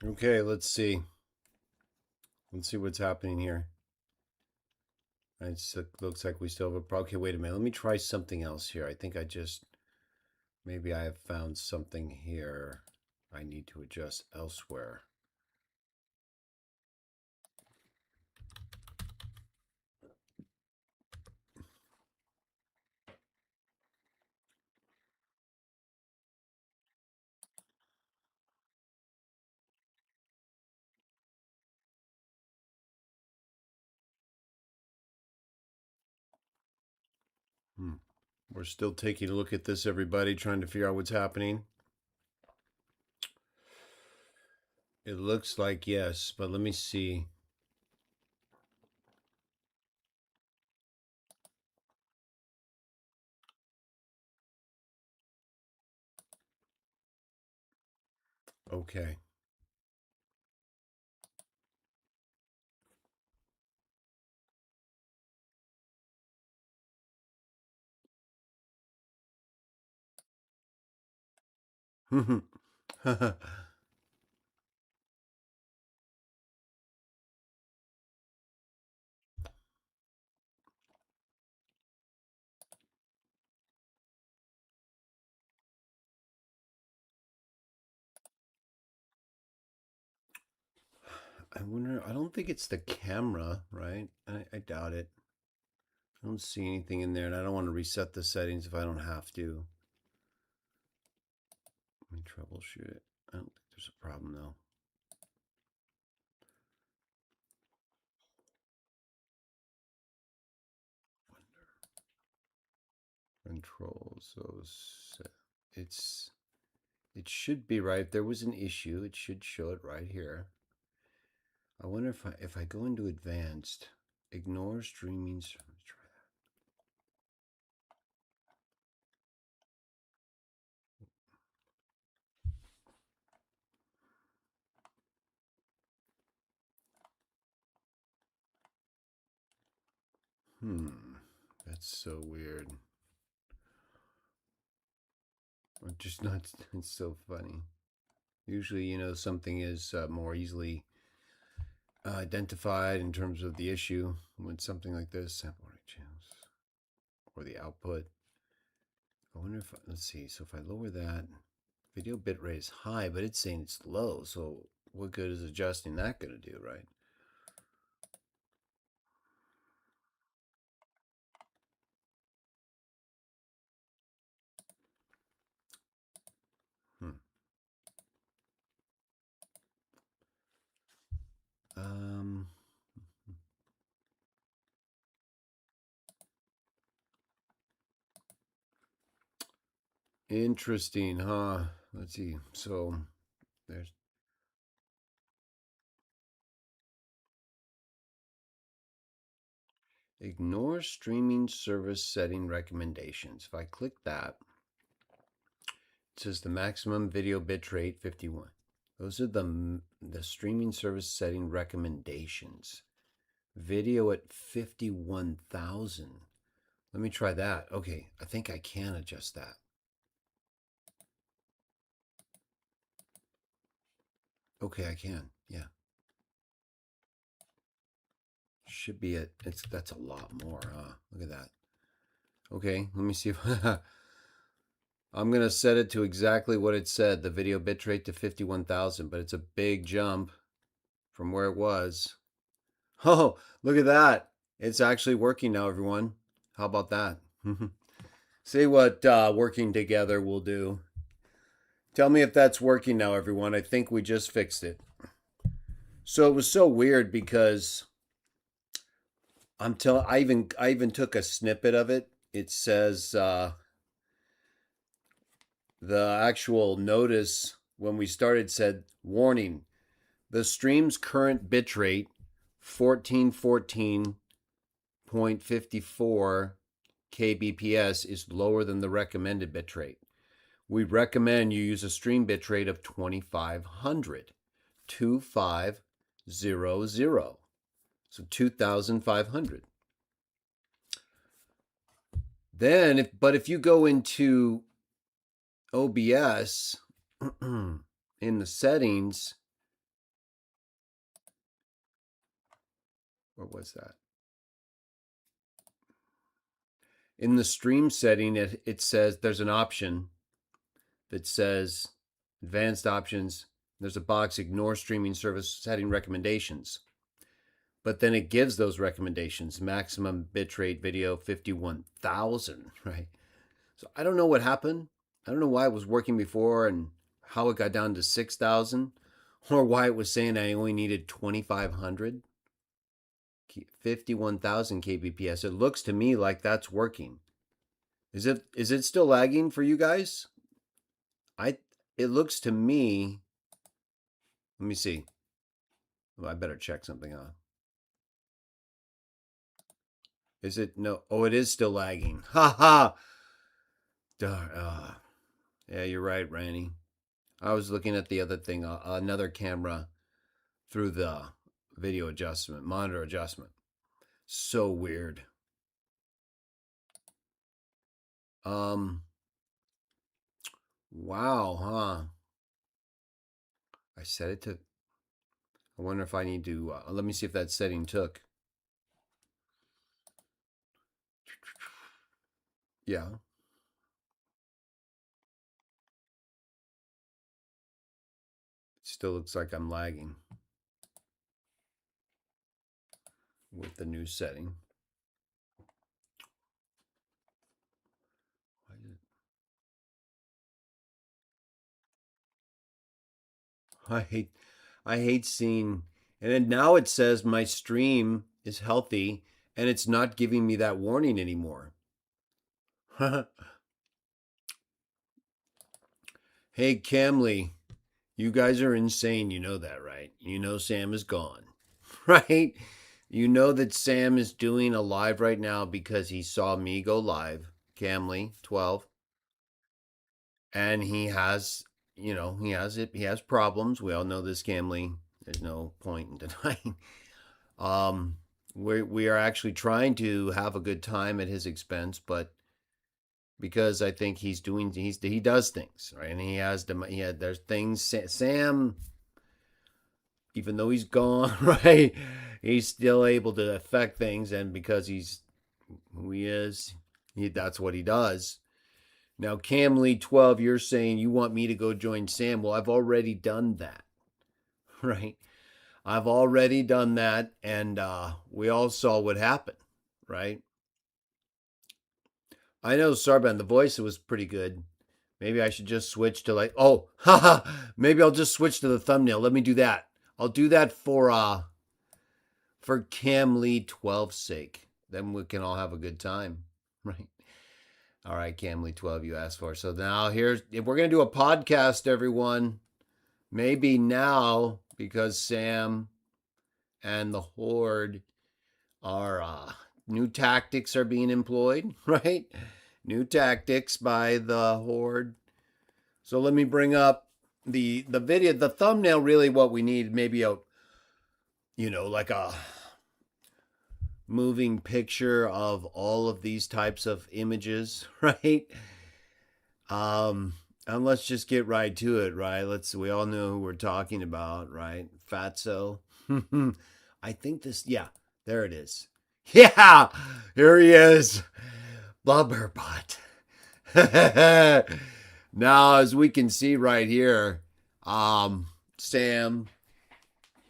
Okay, let's see. Let's see what's happening here. It looks like we still have a problem. Okay, wait a minute. Let me try something else here. I think maybe I have found something here I need to adjust elsewhere. We're still taking a look at this, everybody, trying to figure out what's happening. It looks like yes, but let me see. Okay. I wonder, I don't think it's the camera, right? I doubt it. I don't see anything in there, and I don't want to reset the settings if I don't have to. Let me troubleshoot it. I don't think there's a problem, though. Controls, so it should be right. If there was an issue, it should show it right here. I wonder if I go into advanced, ignore streaming. Let's try that. That's so weird. I'm just not. It's so funny. Usually, something is more easily identified in terms of the issue when something like this, sample rate channels, or the output. I wonder if, let's see, so if I lower that, video bitrate is high, but it's saying it's low. So what good is adjusting that going to do, right? Hmm. Um, Interesting, huh? Let's see. So there's ignore streaming service setting recommendations. If I click that, it says the maximum video bitrate 51. Those are the streaming service setting recommendations. Video at 51,000. Let me try that. Okay, I think I can adjust that. Okay, I can. Yeah. Should be it. That's a lot more, huh? Look at that. Okay, let me see if I'm going to set it to exactly what it said, the video bitrate to 51,000, but it's a big jump from where it was. Oh, look at that. It's actually working now, everyone. How about that? See what working together will do. Tell me if that's working now, everyone. I think we just fixed it. So it was so weird because I even took a snippet of it. It says the actual notice when we started said warning, the stream's current bitrate 1414.54 kbps is lower than the recommended bitrate. We recommend you use a stream bitrate of 2500, 2500. So 2500. Then if you go into OBS in the settings, What was that? In the stream setting, it says there's an option that says advanced options. There's a box, ignore streaming service setting recommendations. But then it gives those recommendations. Maximum bitrate video 51,000, right? So I don't know what happened. I don't know why it was working before and how it got down to 6,000, or why it was saying I only needed 2,500. 51,000 kbps. It looks to me like that's working. Is it still lagging for you guys? It looks to me. Let me see. Well, I better check something out. Is it no? Oh, it is still lagging. Ha ha. Darn. Yeah, you're right, Randy. I was looking at the other thing, another camera through the video adjustment, monitor adjustment. So weird. Wow, huh? I set it to. I wonder if I need to. Let me see if that setting took. Yeah. It still looks like I'm lagging with the new setting. I hate seeing, and then now it says my stream is healthy and it's not giving me that warning anymore. Hey, Camley, you guys are insane. You know that, right? You know Sam is gone, right? You know that Sam is doing a live right now because he saw me go live, Camley 12, and he has, he has it. He has problems. We all know this, Camley. There's no point in denying. We are actually trying to have a good time at his expense, but because I think he does things, right, and there's things. Sam, even though he's gone, right, he's still able to affect things, and because he's who he is, that's what he does. Now, Camley 12, you're saying you want me to go join Sam. Well, I've already done that, right? I've already done that, and we all saw what happened, right? I know, Sarban, the voice was pretty good. Maybe I should just switch to haha, maybe I'll just switch to the thumbnail. Let me do that. I'll do that for Cam Lee 12's sake. Then we can all have a good time, right? All right, Cam Lee 12, you asked for. So now if we're going to do a podcast, everyone, maybe now, because Sam and the Horde are new tactics are being employed, right? New tactics by the Horde. So let me bring up the video, the thumbnail. Really, what we need, maybe like a moving picture of all of these types of images, right? And let's just get right to it, right? We all know who we're talking about, right? Fatso. I think yeah, there it is. Yeah, here he is. Blubberbot. Now, as we can see right here, Sam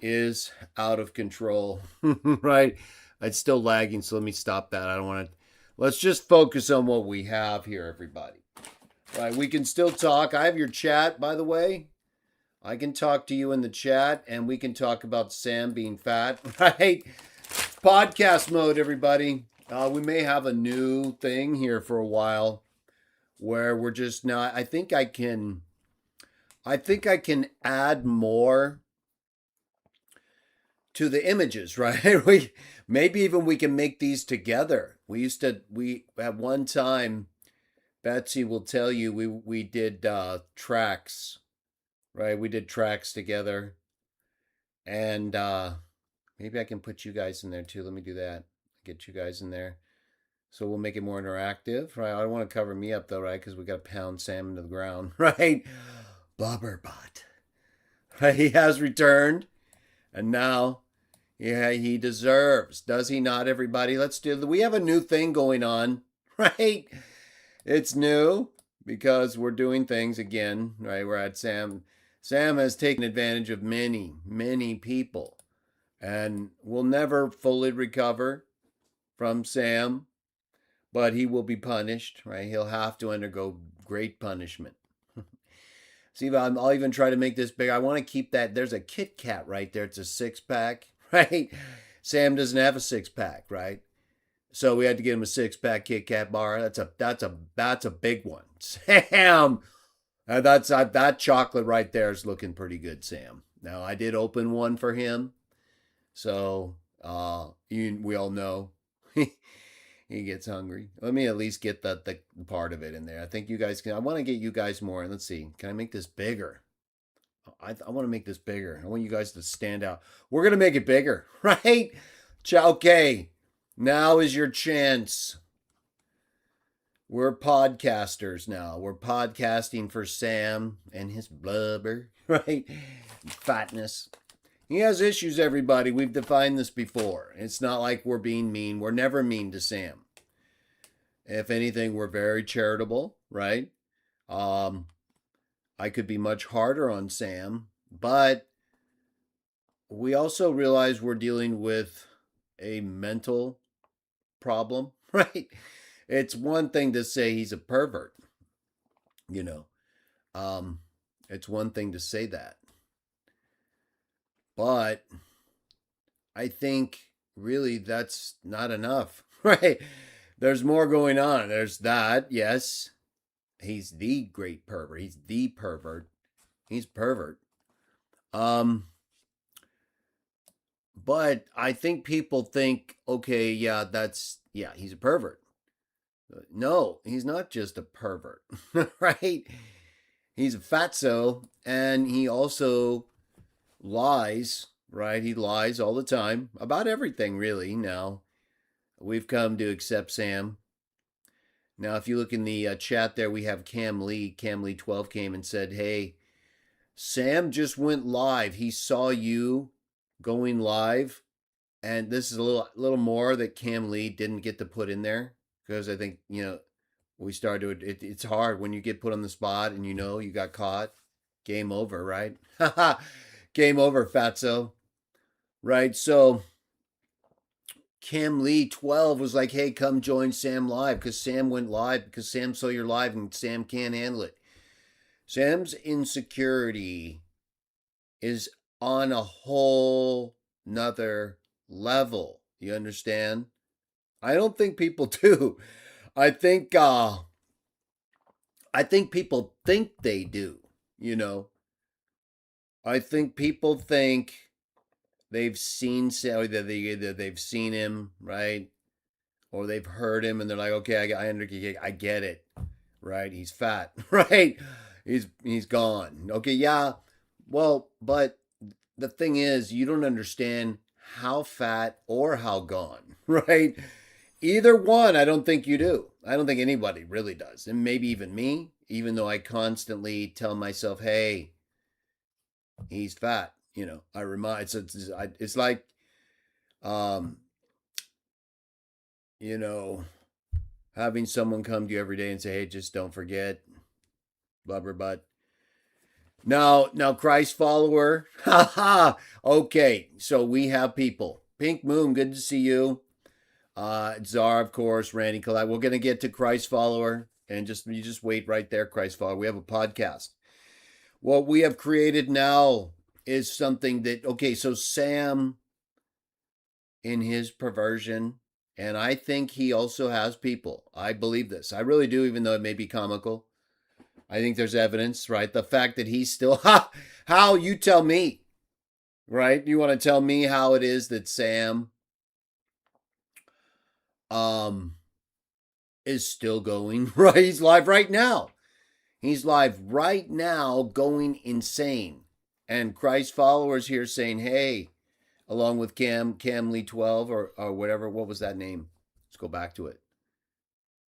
is out of control, right? It's still lagging, so let me stop that. I don't want to. Let's just focus on what we have here, everybody. Right, we can still talk. I have your chat, by the way. I can talk to you in the chat, and we can talk about Sam being fat, right? Podcast mode, everybody. We may have a new thing here for a while where we're just not. I think I can add more to the images, right? Maybe even we can make these together. We at one time, Betsy will tell you we did tracks, right? We did tracks together, and maybe I can put you guys in there too. Let me do that. Get you guys in there. So we'll make it more interactive, right? I don't want to cover me up though, right? Because we got to pound Sam into the ground, right? Blubberbot. Right? He has returned, and now Yeah, he deserves. Does he not, everybody? We have a new thing going on, right? It's new because we're doing things again, right? We're at Sam. Sam has taken advantage of many, many people and will never fully recover from Sam, but he will be punished, right? He'll have to undergo great punishment. See, I'll even try to make this big. I want to keep that. There's a Kit Kat right there. It's a 6-pack, right? Sam doesn't have a 6-pack, right? So we had to get him a 6-pack Kit Kat bar. That's a big one. Sam, that chocolate right there is looking pretty good, Sam. Now I did open one for him, so we all know he gets hungry. Let me at least get the part of it in there. I think you guys can. I want to get you guys more. Let's see. Can I make this bigger? I want to make this bigger. I want you guys to stand out. We're gonna make it bigger, right? Okay. Now is your chance. We're podcasters now. We're podcasting for Sam and his blubber, right? Fatness. He has issues, everybody. We've defined this before. It's not like we're being mean. We're never mean to Sam. If anything, we're very charitable, right? I could be much harder on Sam, but we also realize we're dealing with a mental problem, right? It's one thing to say he's a pervert, you know. It's one thing to say that. But I think really that's not enough, right? There's more going on. There's that, yes. He's the great pervert. He's the pervert. He's pervert. But I think people think, okay, yeah, he's a pervert. No, he's not just a pervert, right? He's a fatso, and he also lies, right? He lies all the time about everything, really. Now, we've come to accept Sam. Now, if you look in the chat there, we have Cam Lee. Cam Lee 12 came and said, hey, Sam just went live. He saw you going live. And this is a little more that Cam Lee didn't get to put in there because I think, we started it's hard when you get put on the spot and you got caught. Game over, right? Game over, fatso. Right? So Cam Lee 12 was like, hey, come join Sam live because Sam went live because Sam saw you're live and Sam can't handle it. Sam's insecurity is on a whole nother level. You understand? I don't think people do. I think people think they do, I think people think they've seen Sam, either they've seen him, right? Or they've heard him and they're like, okay, I get it, right? He's fat, right? He's gone. Okay, yeah. Well, but the thing is, you don't understand how fat or how gone, right? Either one, I don't think you do. I don't think anybody really does. And maybe even me, even though I constantly tell myself, hey, he's fat. I remind, it's like, um, you know, having someone come to you every day and say, hey, just don't forget, blubber butt. Now, Christ follower. Ha ha. Okay, so we have people. Pink Moon, good to see you. Czar, of course, Randy Collette. We're gonna get to Christ follower, and you just wait right there, Christ follower. We have a podcast. What we have created now is something that so Sam, in his perversion, and I think he also has people. I believe this. I really do, even though it may be comical. I think there's evidence, right? The fact that he's still, how you tell me, right? You want to tell me how it is that Sam is still going, right? He's live right now. He's live right now going insane. And Christ followers here saying, hey, along with Cam Lee 12 or whatever, what was that name? Let's go back to it.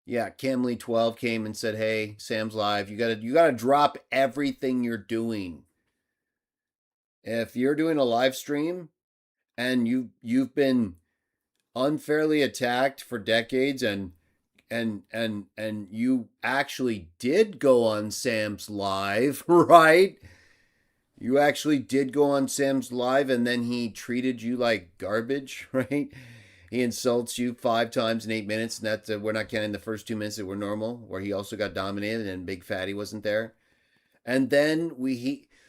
Yeah, Cam Lee 12 came and said, hey, Sam's live. You gotta drop everything you're doing. If you're doing a live stream and you've been unfairly attacked for decades, and you actually did go on Sam's live, right? You actually did go on Sam's live, and then he treated you like garbage, right? He insults you 5 times in 8 minutes, and that's we're not counting the first 2 minutes that were normal, where he also got dominated and Big Fatty wasn't there. And then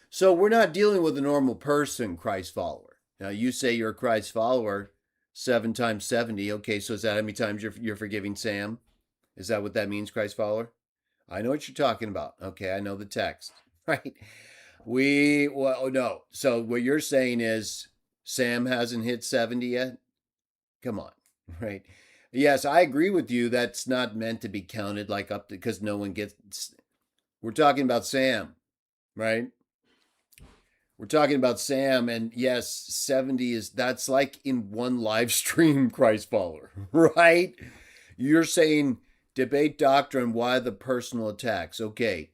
so we're not dealing with a normal person, Christ follower. Now you say you're a Christ follower, 7 times 70. Okay, so is that how many times you're forgiving Sam? Is that what that means, Christ follower? I know what you're talking about. Okay, I know the text, right? No. So what you're saying is Sam hasn't hit 70 yet? Come on, right? Yes, I agree with you. That's not meant to be counted like up to, because no one gets. We're talking about Sam, right? We're talking about Sam, and yes, 70 that's like in one live stream, Christ follower, right? You're saying debate doctrine, why the personal attacks? Okay,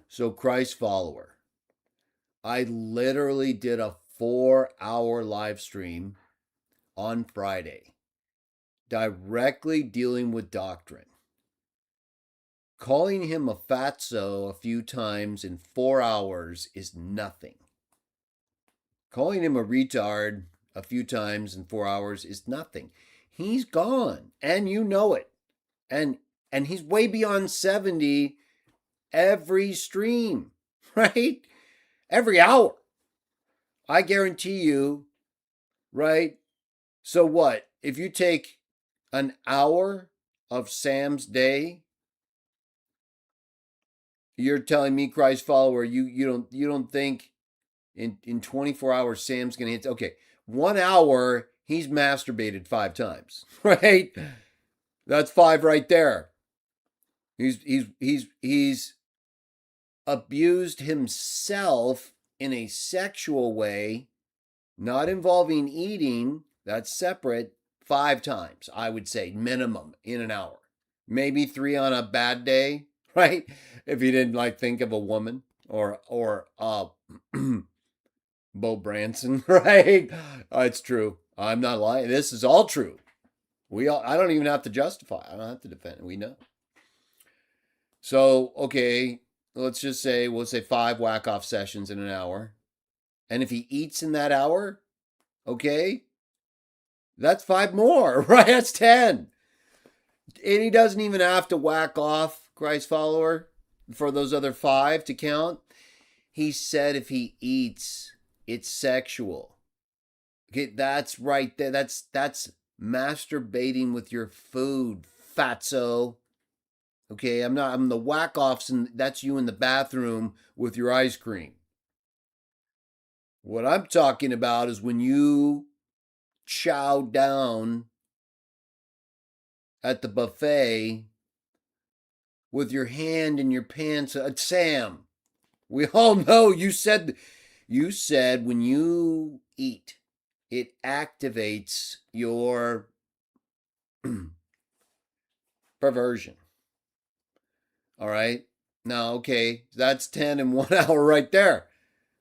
so Christ follower, I literally did a 4-hour live stream on Friday, directly dealing with doctrine. Calling him a fatso a few times in 4 hours is nothing. Calling him a retard a few times in 4 hours is nothing. He's gone, and you know it. And he's way beyond 70 every stream, right? Every hour. I guarantee you, right? So what? If you take an hour of Sam's day, you're telling me, Christ follower, you don't think in 24 hours Sam's gonna hit? Okay, 1 hour he's masturbated 5 times, right? That's 5 right there. He's abused himself in a sexual way, not involving eating. That's separate. 5 times, I would say, minimum in an hour. Maybe 3 on a bad day, right? If you didn't like think of a woman or Bo Branson, right? It's true. I'm not lying. This is all true. I don't even have to justify. I don't have to defend it. We know. So, okay, we'll say 5 whack off sessions in an hour. And if he eats in that hour, okay, that's 5 more, right? That's 10. And he doesn't even have to whack off, Christ follower, for those other 5 to count. He said if he eats, it's sexual. Okay, that's right there. That's masturbating with your food, fatso. Okay, I'm the whack offs, and that's you in the bathroom with your ice cream. What I'm talking about is when you chow down at the buffet with your hand in your pants. Sam, we all know you said when you eat, it activates your perversion. All right. Now, okay, that's 10 in 1 hour right there.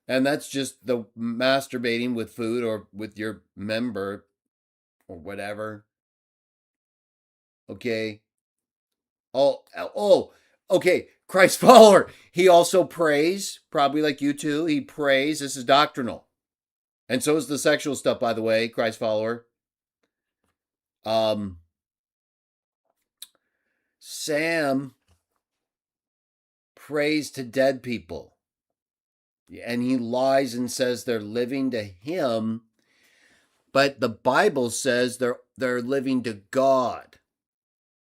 And that's just the masturbating with food or with your member or whatever. Okay. Oh, okay. Christ follower. He also prays, probably like you too. He prays. This is doctrinal. And so is the sexual stuff, by the way, Christ follower. Sam prays to dead people. And he lies and says they're living to him. But the Bible says they're living to God.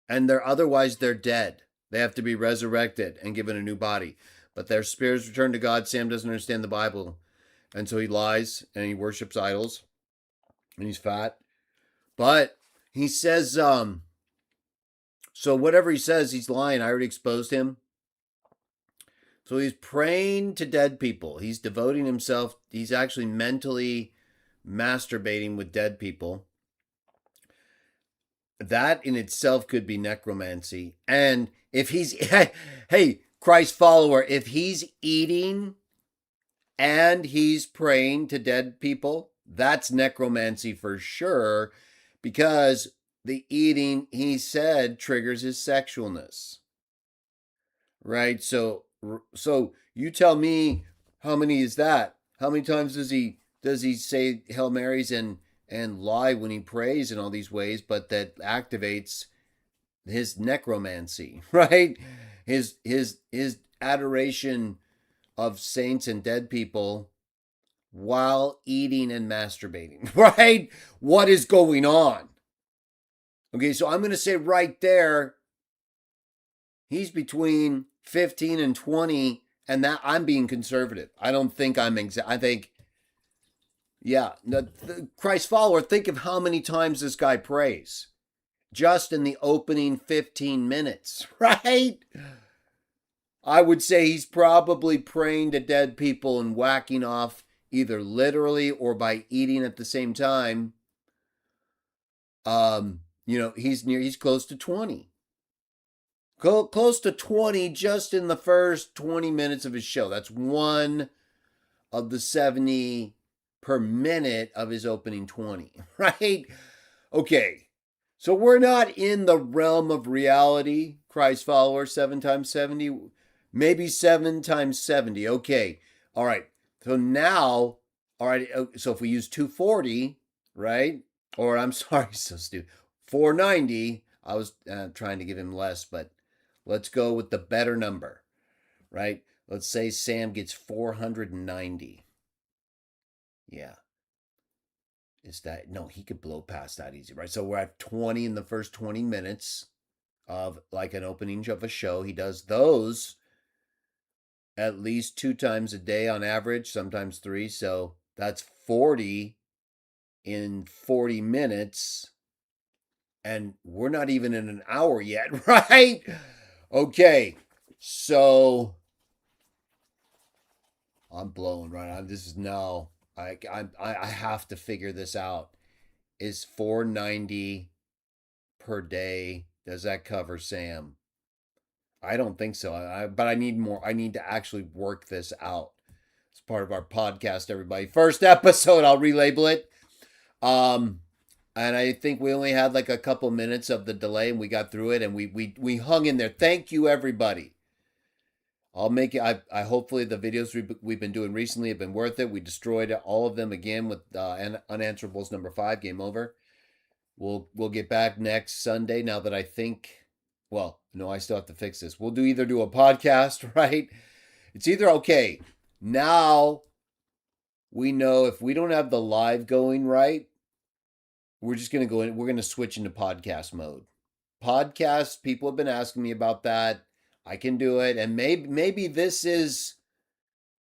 And otherwise they're dead. They have to be resurrected and given a new body. But their spirits return to God. Sam doesn't understand the Bible. And so he lies and he worships idols. And he's fat. But he says, so whatever he says, he's lying. I already exposed him. So he's praying to dead people. He's devoting himself. He's actually mentally masturbating with dead people. That in itself could be necromancy. And if he's, hey, Christ follower, if he's eating and he's praying to dead people, That's necromancy for sure, because the eating, he said, triggers his sexualness. Right? So you tell me, how many is that? How many times does he say Hail Marys and lie when he prays in all these ways, but that activates his necromancy, right? His adoration of saints and dead people while eating and masturbating, right? What is going on? Okay, so I'm going to say right there, he's between 15 and 20, and that I'm being conservative. I don't think I think, yeah, the Christ follower, think of how many times this guy prays just in the opening 15 minutes, right? I would say he's probably praying to dead people and whacking off either literally or by eating at the same time. He's close to 20. Close to 20 just in the first 20 minutes of his show. That's one of the 70 per minute of his opening 20, right? Okay. So we're not in the realm of reality, Christ follower, 7 times 70, maybe 7 times 70. Okay. All right. So now, all right. So if we use 240, right? Or I'm sorry, so stupid. 490. I was trying to give him less, but let's go with the better number, right? Let's say Sam gets 490. Yeah. Is that, no, he could blow past that easy, right? So we're at 20 in the first 20 minutes of like an opening of a show. He does those at least 2 times a day on average, sometimes 3. So that's 40 in 40 minutes. And we're not even in an hour yet, right? Okay. So I'm blowing right on. This is no. I have to figure this out. Is 490 per day? Does that cover Sam? I don't think so. But I need more. I need to actually work this out. It's part of our podcast, everybody. First episode, I'll relabel it. And I think we only had like a couple minutes of the delay, and we got through it, and we hung in there. Thank you, everybody. I'll make it. I hopefully the videos we've been doing recently have been worth it. We destroyed all of them again with unanswerables number 5. Game over. We'll get back next Sunday. Now that I think, well, no, I still have to fix this. We'll either do a podcast, right? It's either okay. Now we know if we don't have the live going right, we're just gonna go in. We're gonna switch into podcast mode. Podcast. People have been asking me about that. I can do it, and maybe this is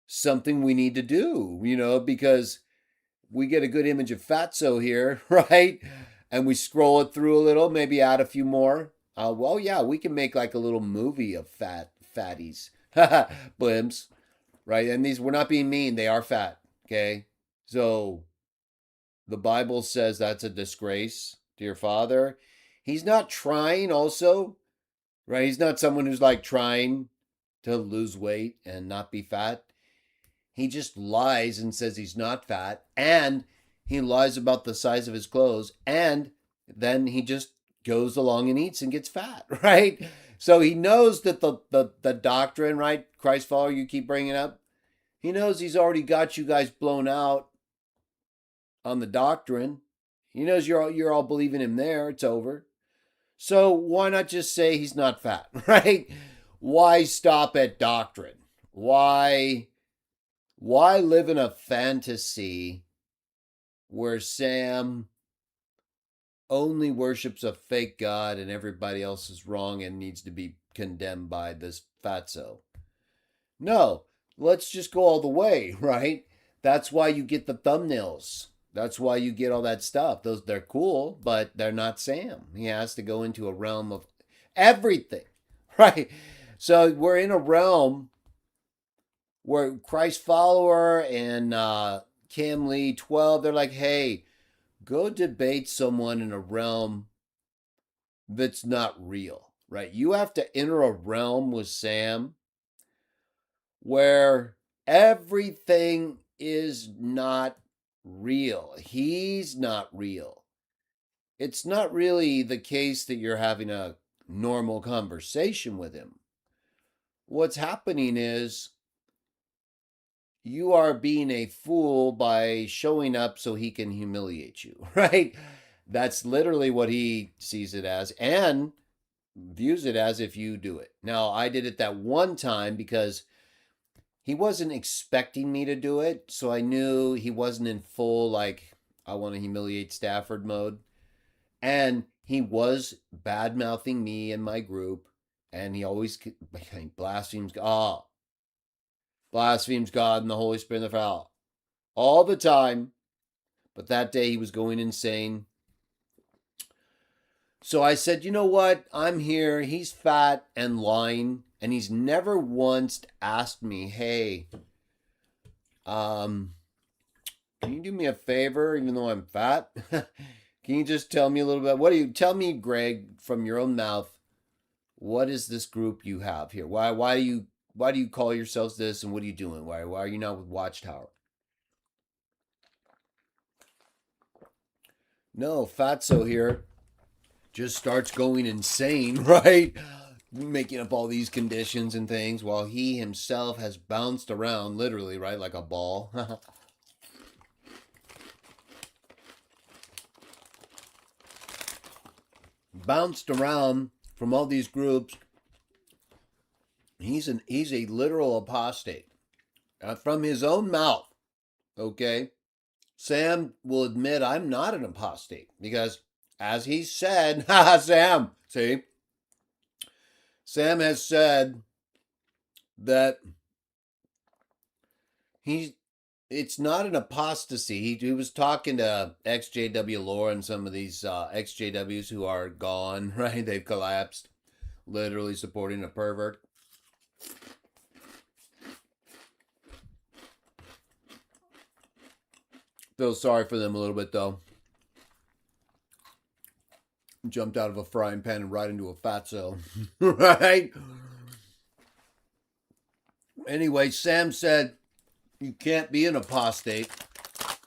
something we need to do. Because we get a good image of Fatso here, right? And we scroll it through a little, maybe add a few more. Well, yeah, we can make like a little movie of fatties, blimps, right? And these, we're not being mean; they are fat. Okay, so the Bible says that's a disgrace to your father. He's not trying, also, right? He's not someone who's like trying to lose weight and not be fat. He just lies and says he's not fat, and he lies about the size of his clothes, and then he just goes along and eats and gets fat, right? So he knows that the doctrine, right? Christ follower, you keep bringing up. He knows he's already got you guys blown out on the doctrine. He knows you're all believing him there. It's over. So why not just say he's not fat, right? Why stop at doctrine? Why live in a fantasy where Sam only worships a fake God and everybody else is wrong and needs to be condemned by this fatso? No, let's just go all the way, right? That's why you get the thumbnails. That's why you get all that stuff. They're cool, but they're not Sam. He has to go into a realm of everything, right? So we're in a realm where Christ follower and Cam Lee 12, they're like, hey, go debate someone in a realm that's not real, right? You have to enter a realm with Sam where everything is not real. He's not real. It's not really the case that you're having a normal conversation with him. What's happening is you are being a fool by showing up so he can humiliate you, right? That's literally what he sees it as and views it as if you do it. Now, I did it that one time because he wasn't expecting me to do it, so I knew he wasn't in full, like, I want to humiliate Stafford mode. And he was bad mouthing me and my group, and he always blasphemes. Oh, blasphemes God and the Holy Spirit and the Father all the time. But that day he was going insane. So I said, you know what? I'm here. He's fat and lying, and he's never once asked me, hey, can you do me a favor, even though I'm fat? Can you just tell me a little bit? Tell me, Greg, from your own mouth, what is this group you have here? Why do you call yourselves this, and what are you doing? Why are you not with Watchtower? No, Fatso here just starts going insane, right? Making up all these conditions and things while he himself has bounced around literally, right, like a ball. Bounced around from all these groups. He's a literal apostate from his own mouth. Okay, Sam will admit I'm not an apostate because, as he said, Sam, see, Sam has said that it's not an apostasy. He was talking to XJW Lore and some of these XJWs who are gone, right? They've collapsed, literally supporting a pervert. Feel sorry for them a little bit, though. Jumped out of a frying pan and right into a fatso, right? Anyway, Sam said you can't be an apostate.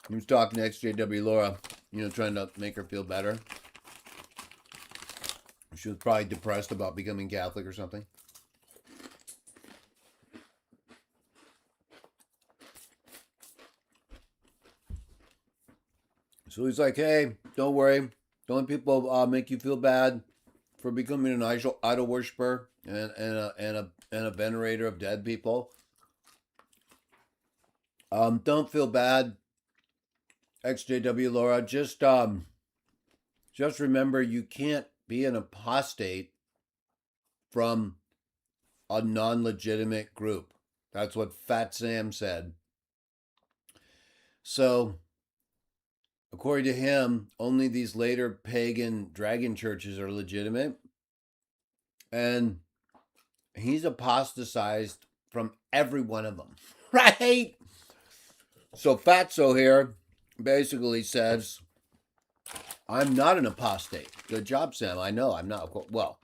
He was talking to XJW Laura, trying to make her feel better. She was probably depressed about becoming Catholic or something. So he's like, hey, don't worry. Don't let people make you feel bad for becoming an idol worshiper and a venerator of dead people. Don't feel bad, XJW Laura. Just remember you can't be an apostate from a non-legitimate group. That's what Fat Sam said. So, according to him, only these later pagan dragon churches are legitimate. And he's apostatized from every one of them, right? So Fatso here basically says, I'm not an apostate. Good job, Sam. I know I'm not. Well,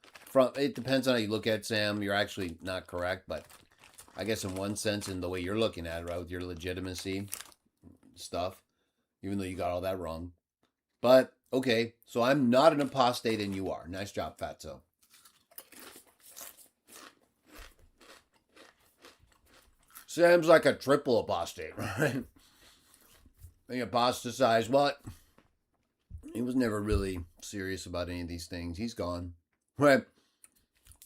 it depends on how you look at it, Sam. You're actually not correct, but I guess in one sense, in the way you're looking at it, right, with your legitimacy stuff, even though you got all that wrong. But, okay, so I'm not an apostate and you are. Nice job, Fatso. Sam's like a triple apostate, right? He apostatized, but he was never really serious about any of these things. He's gone. Right?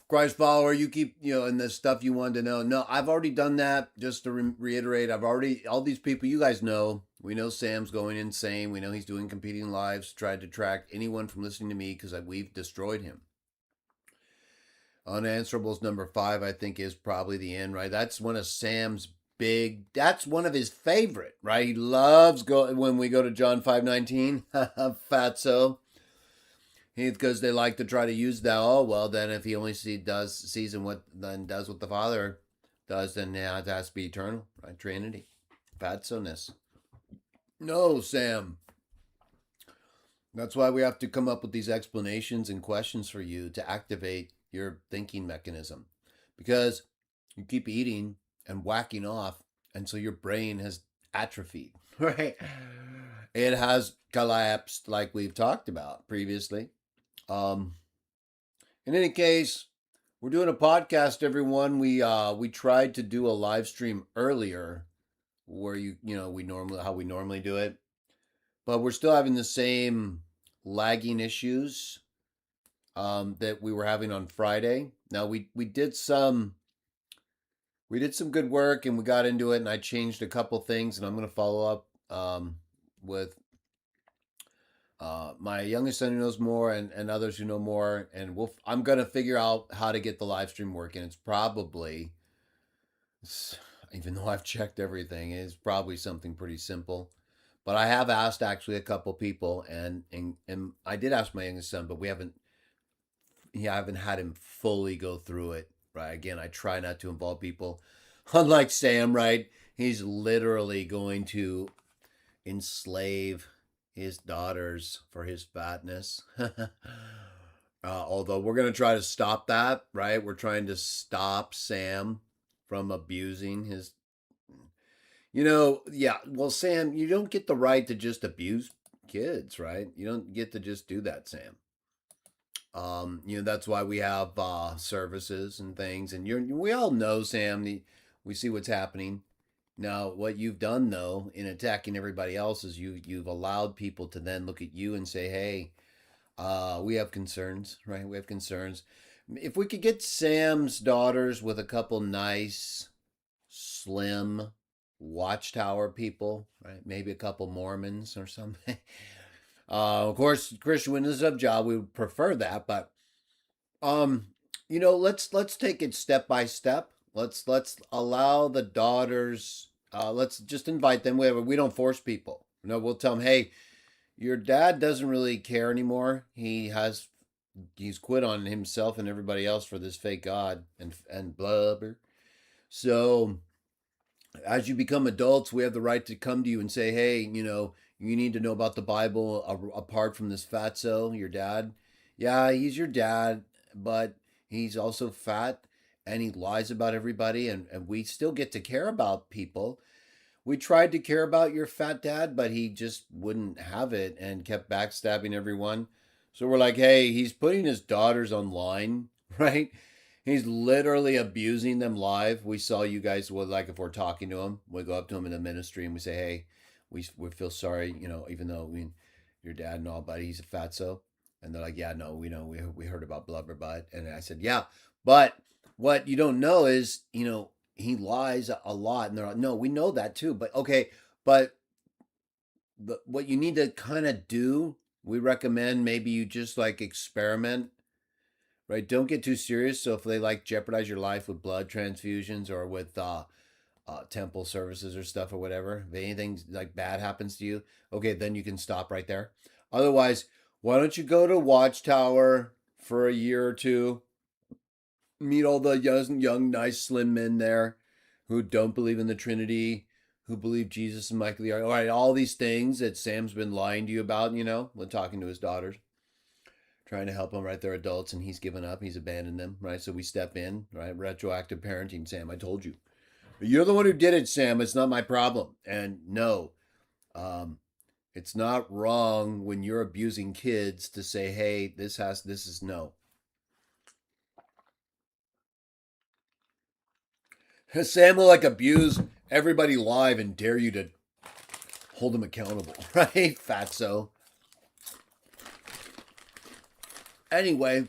Christ follower, you keep, and the stuff you wanted to know. No, I've already done that. Just to reiterate, all these people, you guys know, we know Sam's going insane. We know he's doing competing lives, tried to track anyone from listening to me because we've destroyed him. Unanswerables number 5, I think, is probably the end, right? That's one of Sam's that's one of his favorite, right? He loves when we go to John 5:19, fatso. Because they like to try to use that. Oh, well, then if he only sees and does what the Father does, then it has to be eternal, right? Trinity. Fatso-ness. No, Sam. That's why we have to come up with these explanations and questions for you to activate your thinking mechanism. Because you keep eating and whacking off, and so your brain has atrophied, right? It has collapsed like we've talked about previously. Um, in any case, we're doing a podcast, everyone. We tried to do a live stream earlier where we normally do it, but we're still having the same lagging issues that we were having on Friday. Now we did some good work and we got into it, and I changed a couple things, and I'm going to follow up with my youngest son who knows more, and others who know more, and I'm going to figure out how to get the live stream working. It's probably, even though I've checked everything, it's probably something pretty simple. But I have asked actually a couple people, and I did ask my youngest son, but I haven't had him fully go through it. Right. Again, I try not to involve people. Unlike Sam, right? He's literally going to enslave his daughters for his fatness. Although we're going to try to stop that, right? We're trying to stop Sam from abusing his. Yeah. Well, Sam, you don't get the right to just abuse kids, right? You don't get to just do that, Sam. That's why we have services and things, and we all know, Sam. We see what's happening now. What you've done, though, in attacking everybody else, is you've allowed people to then look at you and say, "Hey, we have concerns, right? We have concerns." If we could get Sam's daughters with a couple nice, slim watchtower people, right? Maybe a couple Mormons or something. Of course, Christian Witnesses of Jah, we would prefer that, but um, let's take it step by step. Let's allow the daughters. Let's just invite them. We don't force people. No, we'll tell them, hey, your dad doesn't really care anymore. He's quit on himself and everybody else for this fake God and blubber. So as you become adults, we have the right to come to you and say, hey, you need to know about the Bible apart from this fatso, your dad. Yeah, he's your dad, but he's also fat and he lies about everybody, and we still get to care about people. We tried to care about your fat dad, but he just wouldn't have it and kept backstabbing everyone. So we're like, hey, he's putting his daughters online, right? He's literally abusing them live. We saw you guys would like if we're talking to him, we go up to him in the ministry and we say, hey, we feel sorry, even though your dad and all, but he's a fatso. And they're like, yeah, no, we know, we heard about blubber butt. And I said, yeah, but what you don't know is, he lies a lot. And they're like, no, we know that too. But okay, but what you need to kind of do, we recommend maybe you just like experiment, right? Don't get too serious. So if they like jeopardize your life with blood transfusions or with temple services or stuff or whatever, if anything like bad happens to you, okay, then you can stop right there. Otherwise, why don't you go to Watchtower for a year or two, meet all the young, nice, slim men there who don't believe in the Trinity, who believe Jesus and Michael the Archangel, all right, all these things that Sam's been lying to you about, when talking to his daughters, trying to help them, right? They're adults and he's given up, he's abandoned them, right? So we step in, right? Retroactive parenting, Sam, I told you. You're the one who did it, Sam. It's not my problem. And no, um, it's not wrong when you're abusing kids to say, hey, this is no. Sam will like abuse everybody live and dare you to hold him accountable, right? Fatso. Anyway,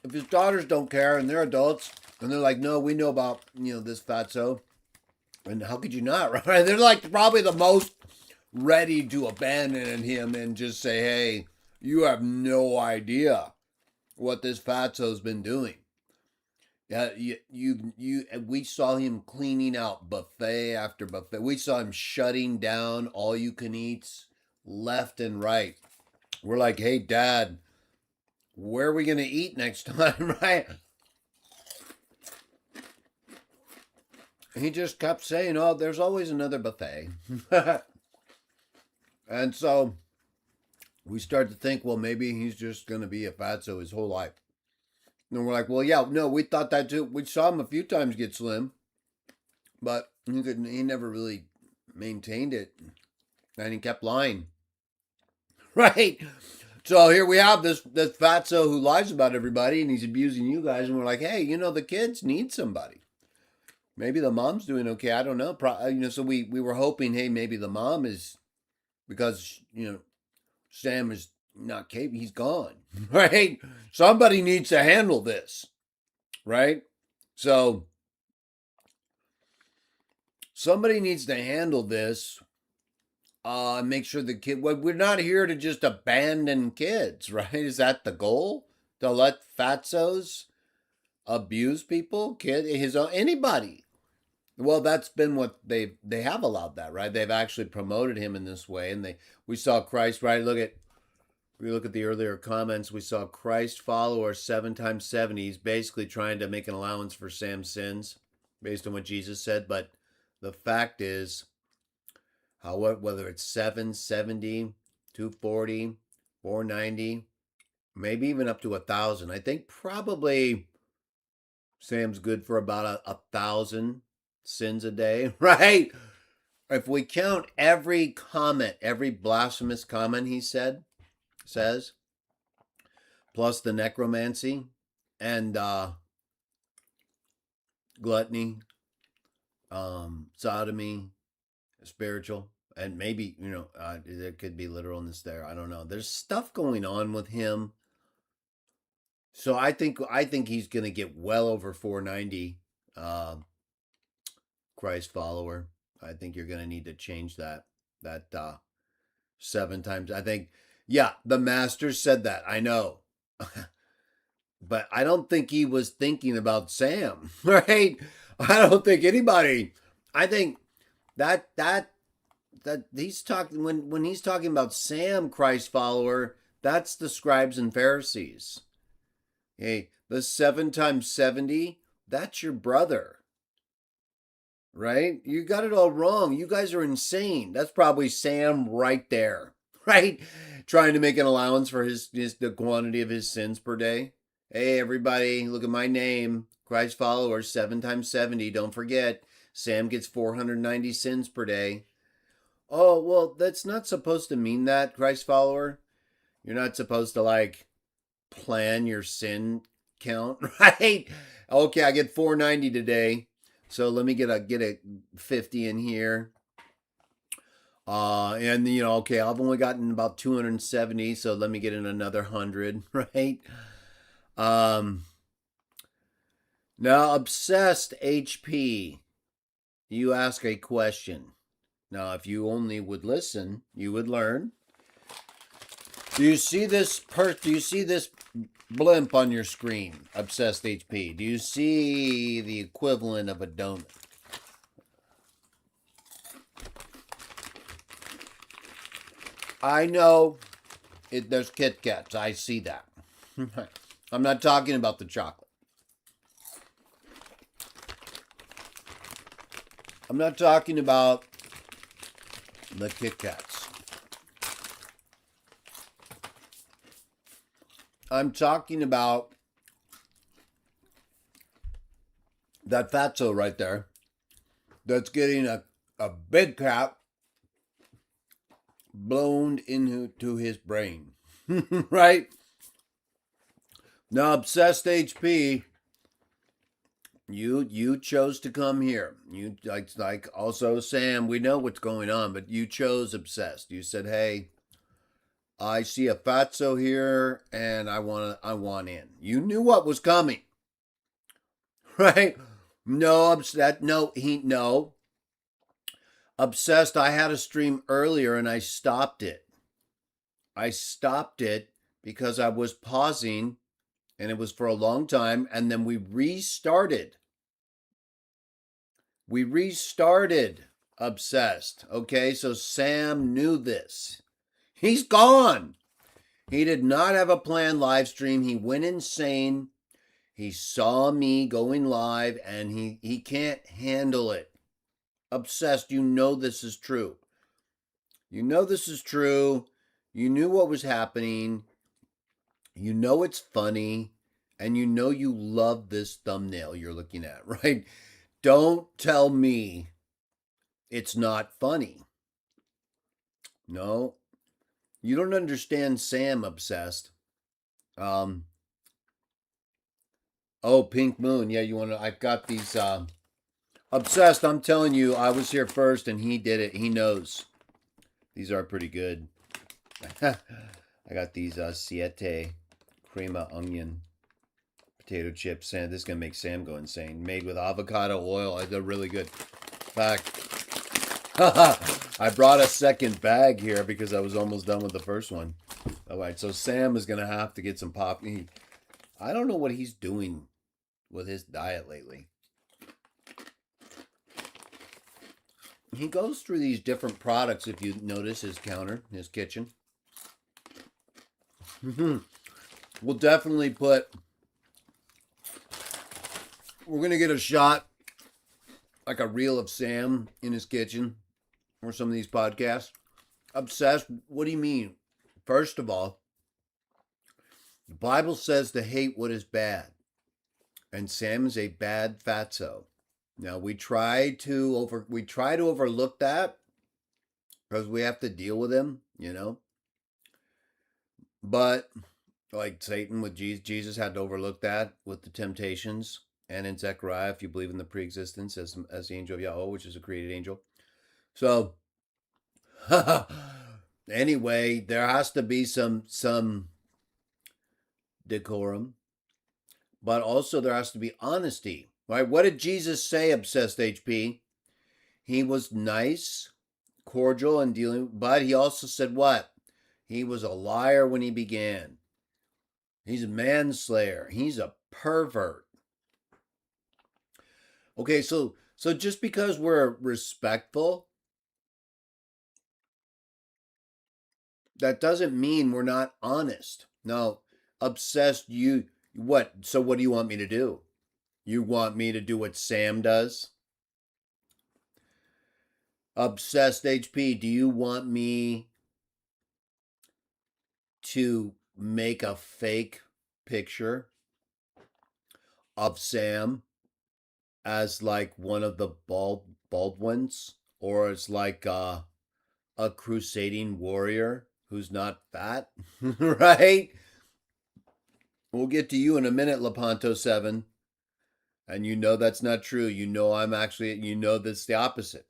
if his daughters don't care and they're adults and they're like, no, we know about, this fatso, and how could you not, right? They're like probably the most ready to abandon him and just say, hey, you have no idea what this fatso's been doing. Yeah, we saw him cleaning out buffet after buffet. We saw him shutting down all you can eats left and right. We're like, hey, Dad, where are we going to eat next time, right? He just kept saying, oh, there's always another buffet. And so we started to think, well, maybe he's just going to be a fatso his whole life. And we're like, well, yeah, no, we thought that too. We saw him a few times get slim. but he never really maintained it, and he kept lying. Right? So here we have this fatso who lies about everybody, and he's abusing you guys, and we're like, hey, the kids need somebody. Maybe the mom's doing okay. I don't know. So we were hoping, hey, maybe the mom is, because Sam is not capable. He's gone, right? Somebody needs to handle this, right? So somebody needs to handle this. Make sure the kid. Well, we're not here to just abandon kids, right? Is that the goal? To let fatzos abuse people, anybody? Well, that's been what they have allowed that, right? They've actually promoted him in this way, and we saw Christ, right? We look at the earlier comments. We saw Christ follower 7 times 70. He's basically trying to make an allowance for Sam's sins, based on what Jesus said. But the fact is, whether it's 770, 240, 490, maybe even up to 1,000. I think probably Sam's good for about 1,000 sins a day, right? If we count every comment, every blasphemous comment he says, plus the necromancy and gluttony, sodomy, spiritual, and maybe there could be literalness there. I don't know. There's stuff going on with him. So I think he's going to get well over 490 Christ follower. I think you're going to need to change that 7 times. I think, yeah, the master said that. I know. But I don't think he was thinking about Sam, right? I don't think anybody. I think that he's talking when he's talking about Sam, Christ follower, that's the scribes and Pharisees. Hey, the 7 times 70, that's your brother. Right? You got it all wrong. You guys are insane. That's probably Sam right there. Right? Trying to make an allowance for the quantity of his sins per day. Hey, everybody, look at my name. Christ follower, 7 times 70. Don't forget, Sam gets 490 sins per day. Oh, well, that's not supposed to mean that, Christ follower. You're not supposed to, plan your sin count, right? Okay, I get 490 today. So let me get a 50 in here. And okay, I've only gotten about 270, so let me get in another 100, right? Now, obsessed HP, you ask a question. Now, if you only would listen, you would learn. Do you see this blimp on your screen, obsessed HP? Do you see the equivalent of a donut? I know there's Kit Kats. I see that. I'm not talking about the chocolate. I'm not talking about the Kit Kats. I'm talking about that fatso right there that's getting a big cap blown into his brain. Right? Now, obsessed HP, you chose to come here. You like also Sam, we know what's going on, but you chose obsessed. You said, hey, I see a fatso here and I want in. You knew what was coming. Right? No, Obsessed, I had a stream earlier and I stopped it. I stopped it because I was pausing and it was for a long time, and then we restarted. Obsessed. Okay, so Sam knew this. He's gone. He did not have a planned live stream. He went insane. He saw me going live and he can't handle it. Obsessed, you know this is true. You know this is true. You knew what was happening. You know it's funny. And you know you love this thumbnail you're looking at, right? Don't tell me it's not funny. No, you don't understand Sam Obsessed. Oh, Pink Moon. Yeah, you want to? I've got these. Obsessed, I'm telling you, I was here first and he did it. He knows. These are pretty good. I got these Siete Crema Onion potato chips. And this is going to make Sam go insane. Made with avocado oil. They're really good. In fact, I brought a second bag here because I was almost done with the first one. All right, so Sam is going to have to get some pop. I don't know what he's doing with his diet lately. He goes through these different products, if you notice his counter, his kitchen. We'll definitely we're going to get a shot, like a reel of Sam in his kitchen for some of these podcasts. Obsessed, what do you mean? First of all, the Bible says to hate what is bad. And Sam is a bad fatso. Now we try to overlook that because we have to deal with him, But like Satan with Jesus had to overlook that with the temptations, and in Zechariah, if you believe in the pre-existence as the angel of Yahweh, which is a created angel. So anyway, there has to be some decorum, but also there has to be honesty. Right? What did Jesus say, Obsessed HP? He was nice, cordial, and dealing, but he also said what? He was a liar when he began. He's a manslayer. He's a pervert. Okay, so just because we're respectful, that doesn't mean we're not honest. No, Obsessed, what? So what do you want me to do? You want me to do what Sam does? Obsessed HP, do you want me to make a fake picture of Sam as like one of the Baldwins, or as like a crusading warrior who's not fat? Right? We'll get to you in a minute, Lepanto 7. And you know that's not true. You know that's the opposite.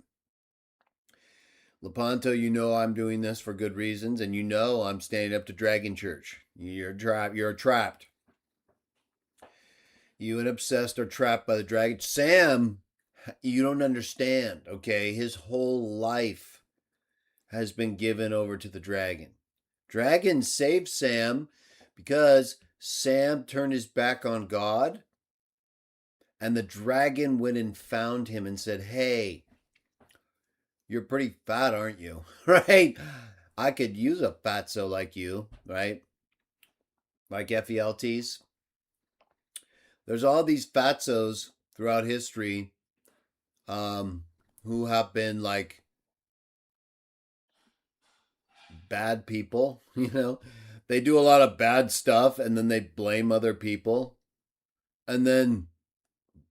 Lepanto, you know I'm doing this for good reasons, and you know I'm standing up to Dragon Church. You're trapped. You and Obsessed are trapped by the dragon. Sam, you don't understand, okay? His whole life has been given over to the dragon. Dragon saved Sam because Sam turned his back on God, and the dragon went and found him and said, hey, you're pretty fat, aren't you? Right? I could use a fatso like you, right? Like FELTs. There's all these fatsos throughout history who have been like bad people, They do a lot of bad stuff and then they blame other people. And then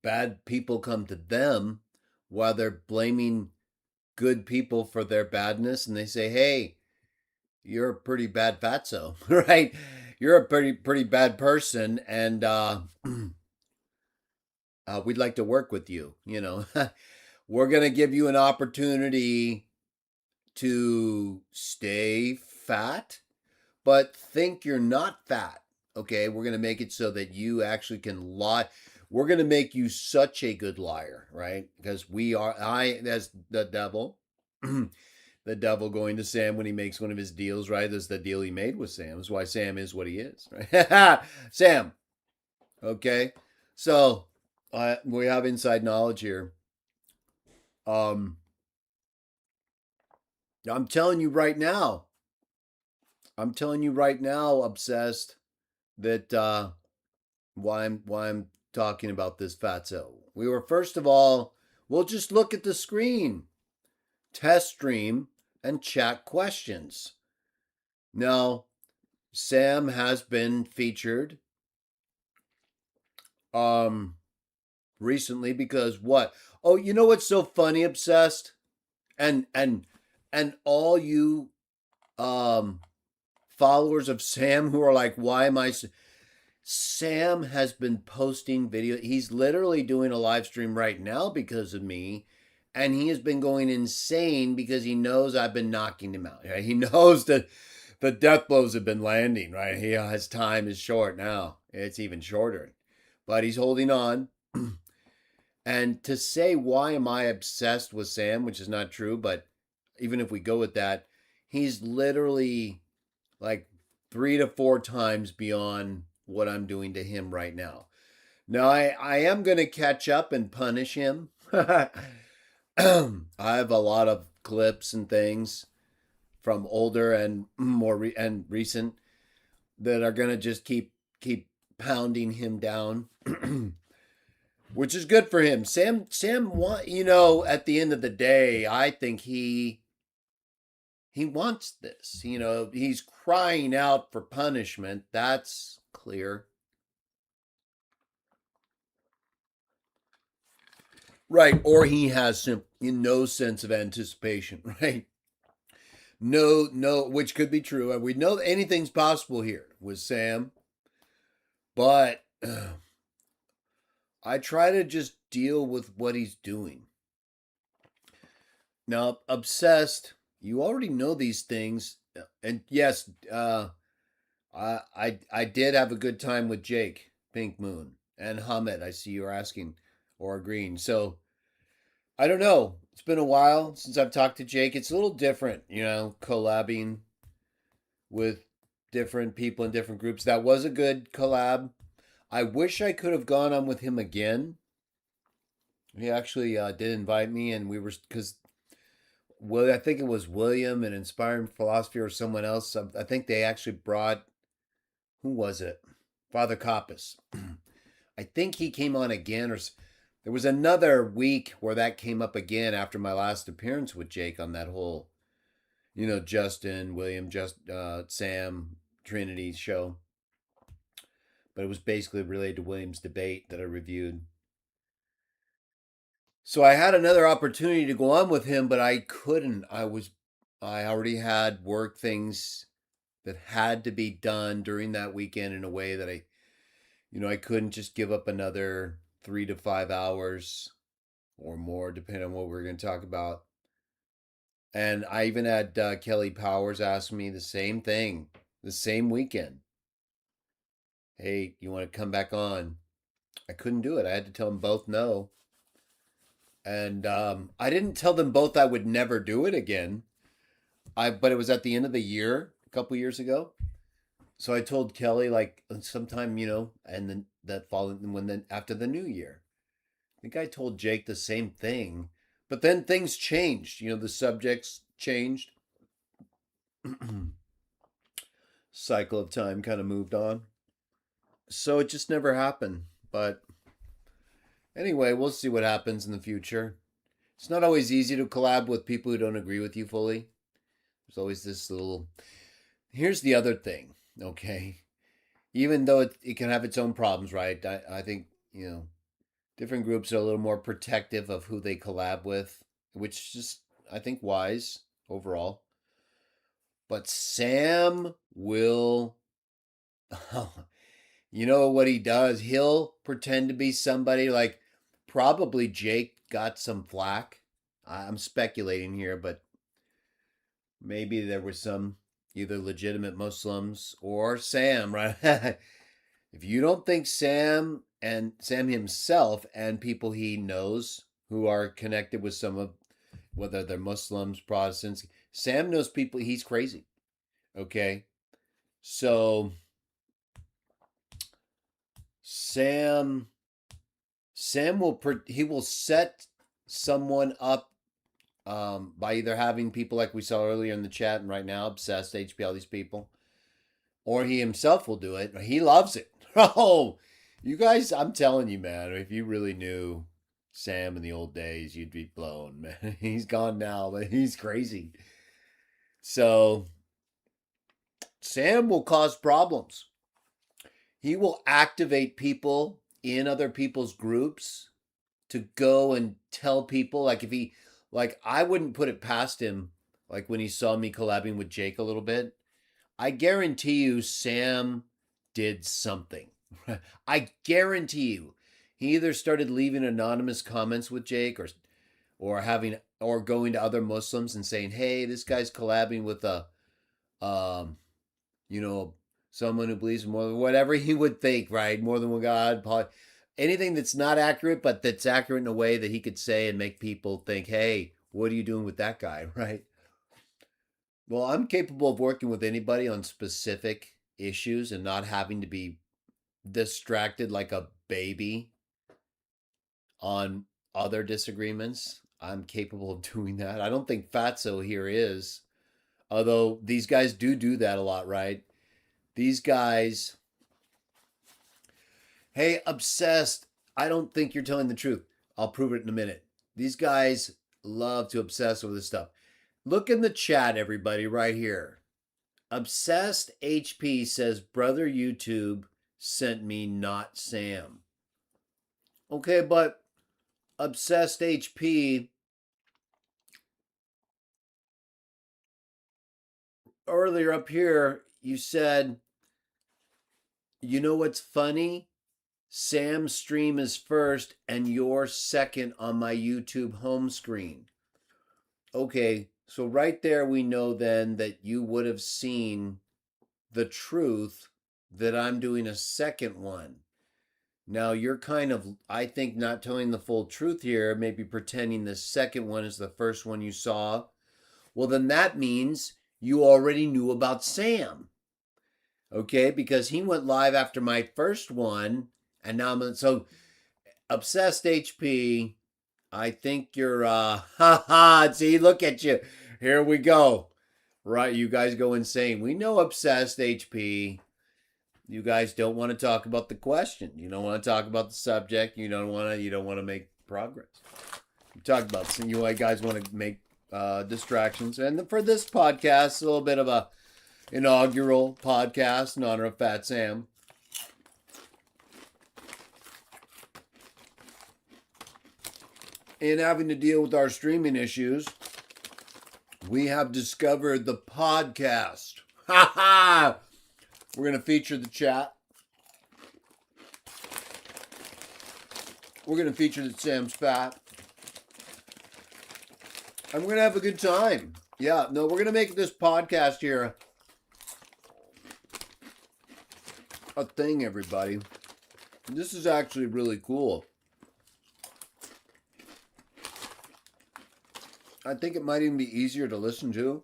bad people come to them while they're blaming good people for their badness, and they say, hey, you're a pretty bad fatso, right? You're a pretty bad person, and we'd like to work with you. We're going to give you an opportunity to stay fat, but think you're not fat. Okay, we're going to make it so that you actually can lie. We're going to make you such a good liar, right? Because as the devil, the devil going to Sam when he makes one of his deals, right? That's the deal he made with Sam. That's why Sam is what he is, right? Sam. Okay. So we have inside knowledge here. I'm telling you right now, Obsessed, that why I'm talking about this fatso. We were, first of all, we'll just look at the screen, test stream, and chat questions. Now, Sam has been featured recently because what? Oh, you know what's so funny, Obsessed? And all you um followers of Sam who are like, why am I Sam has been posting video. He's literally doing a live stream right now because of me. And he has been going insane because he knows I've been knocking him out. Right? He knows that the death blows have been landing, right? His time is short now. It's even shorter. But he's holding on. And to say, why am I obsessed with Sam, which is not true, but even if we go with that, he's literally like 3 to 4 times beyond what I'm doing to him right now. Now, I am going to catch up and punish him. I have a lot of clips and things from older and and recent that are going to just keep pounding him down. Which is good for him. Sam, at the end of the day, I think he wants this. He's crying out for punishment. That's clear. Right. Or he has no sense of anticipation, right? No, which could be true. And we know that anything's possible here with Sam. But I try to just deal with what he's doing. Now, Obsessed, you already know these things. And yes, I did have a good time with Jake, Pink Moon, and Hamed. I see you're asking or agreeing. So I don't know. It's been a while since I've talked to Jake. It's a little different, collabing with different people in different groups. That was a good collab. I wish I could have gone on with him again. He actually did invite me, and we were because I think it was William and Inspiring Philosophy or someone else. I think they actually brought, who was it? Father Coppice. I think he came on again, or there was another week where that came up again after my last appearance with Jake on that whole, Justin, William, Sam, Trinity show. But it was basically related to William's debate that I reviewed. So I had another opportunity to go on with him, but I couldn't. I already had work things that had to be done during that weekend in a way that I couldn't just give up another 3 to 5 hours or more, depending on what we're going to talk about. And I even had Kelly Powers ask me the same thing the same weekend. Hey, you want to come back on? I couldn't do it. I had to tell them both no. And I didn't tell them both I would never do it again. But it was at the end of the year, a couple years ago. So I told Kelly like sometime, and then that following after the new year. I think I told Jake the same thing, but then things changed. The subjects changed. Cycle of time kind of moved on. So it just never happened. But anyway, we'll see what happens in the future. It's not always easy to collab with people who don't agree with you fully. There's always this little. Here's the other thing, okay? Even though it can have its own problems, right? I think, different groups are a little more protective of who they collab with, which is just, I think, wise overall. But Sam will, you know what he does? He'll pretend to be somebody like probably Jake got some flack. I'm speculating here, but maybe there was some either legitimate Muslims or Sam, right? If you don't think Sam himself and people he knows who are connected with some of, whether they're Muslims, Protestants, Sam knows people, he's crazy. Okay. So Sam will set someone up by either having people like we saw earlier in the chat and right now, Obsessed, HP, all these people, or he himself will do it. He loves it. Oh, you guys, I'm telling you, man, if you really knew Sam in the old days, you'd be blown, man. He's gone now, but he's crazy. So Sam will cause problems. He will activate people in other people's groups to go and tell people, like if he, like I wouldn't put it past him, like when he saw me collabing with Jake a little bit, I guarantee you Sam did something. I guarantee you. He either started leaving anonymous comments with Jake or having or going to other Muslims and saying, "Hey, this guy's collabing with a um, you know, someone who believes more than whatever he would think, right? More than one God, anything that's not accurate, but that's accurate in a way that he could say and make people think, hey, what are you doing with that guy, right? Well, I'm capable of working with anybody on specific issues and not having to be distracted like a baby on other disagreements. I'm capable of doing that. I don't think Fatso here is, although these guys do that a lot, right? These guys, hey, obsessed, I don't think you're telling the truth. I'll prove it in a minute. These guys love to obsess over this stuff. Look in the chat, everybody, right here. Obsessed HP says, brother YouTube sent me, not Sam. Okay, but Obsessed HP, earlier up here, you said, you know what's funny? Sam's stream is first and you're second on my YouTube home screen. Okay, so right there we know then that you would have seen the truth that I'm doing a second one. Now you're kind of, I think, not telling the full truth here, maybe pretending the second one is the first one you saw. Well, then that means you already knew about Sam. Okay, because he went live after my first one, and now so Obsessed HP, I think you're see, look at you. Here we go. Right, you guys go insane. We know Obsessed HP. You guys don't want to talk about the question. You don't want to talk about the subject. You don't want to make progress. You talk about you guys want to make distractions. And for this podcast, a little bit of a inaugural podcast in honor of Fat Sam. In having to deal with our streaming issues, we have discovered the podcast. Ha ha! We're going to feature the chat. We're going to feature that Sam's fat. And we're going to have a good time. Yeah, no, we're going to make this podcast here a thing, everybody. This is actually really cool. I think it might even be easier to listen to,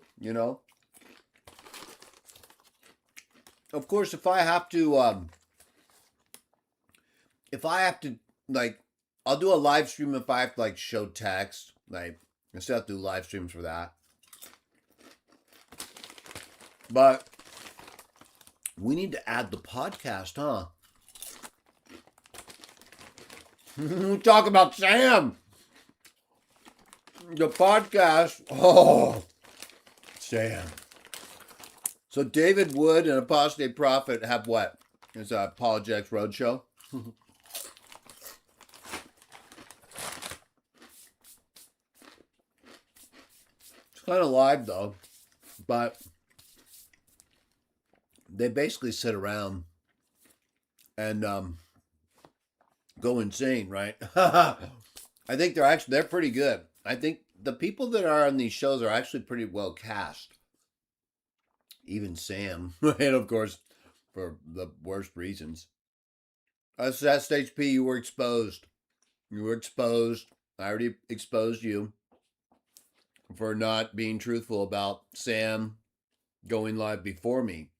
Of course, if I have to, like, I'll do a live stream if I have to, like, show text. Like, I still have to do live streams for that. But we need to add the podcast, huh? Talk about Sam. The podcast. Oh, Sam. So David Wood and Apostate Prophet have what? It's a Apologetics Roadshow. It's kind of live though, but they basically sit around and go insane, right? I think they're pretty good. I think the people that are on these shows are actually pretty well cast. Even Sam, and of course, for the worst reasons. Assessed HP, you were exposed. You were exposed. I already exposed you for not being truthful about Sam going live before me.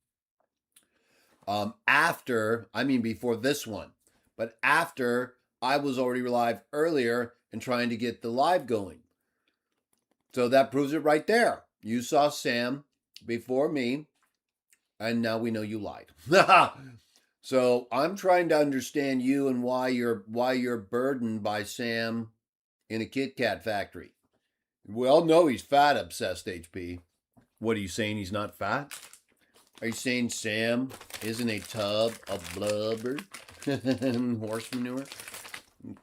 Before this one, but after I was already live earlier and trying to get the live going. So that proves it right there. You saw Sam before me, and now we know you lied. So I'm trying to understand you and why you're burdened by Sam in a Kit Kat factory. We all know he's fat, Obsessed HP. What are you saying? He's not fat? Are you saying Sam isn't a tub of blubber, horse manure,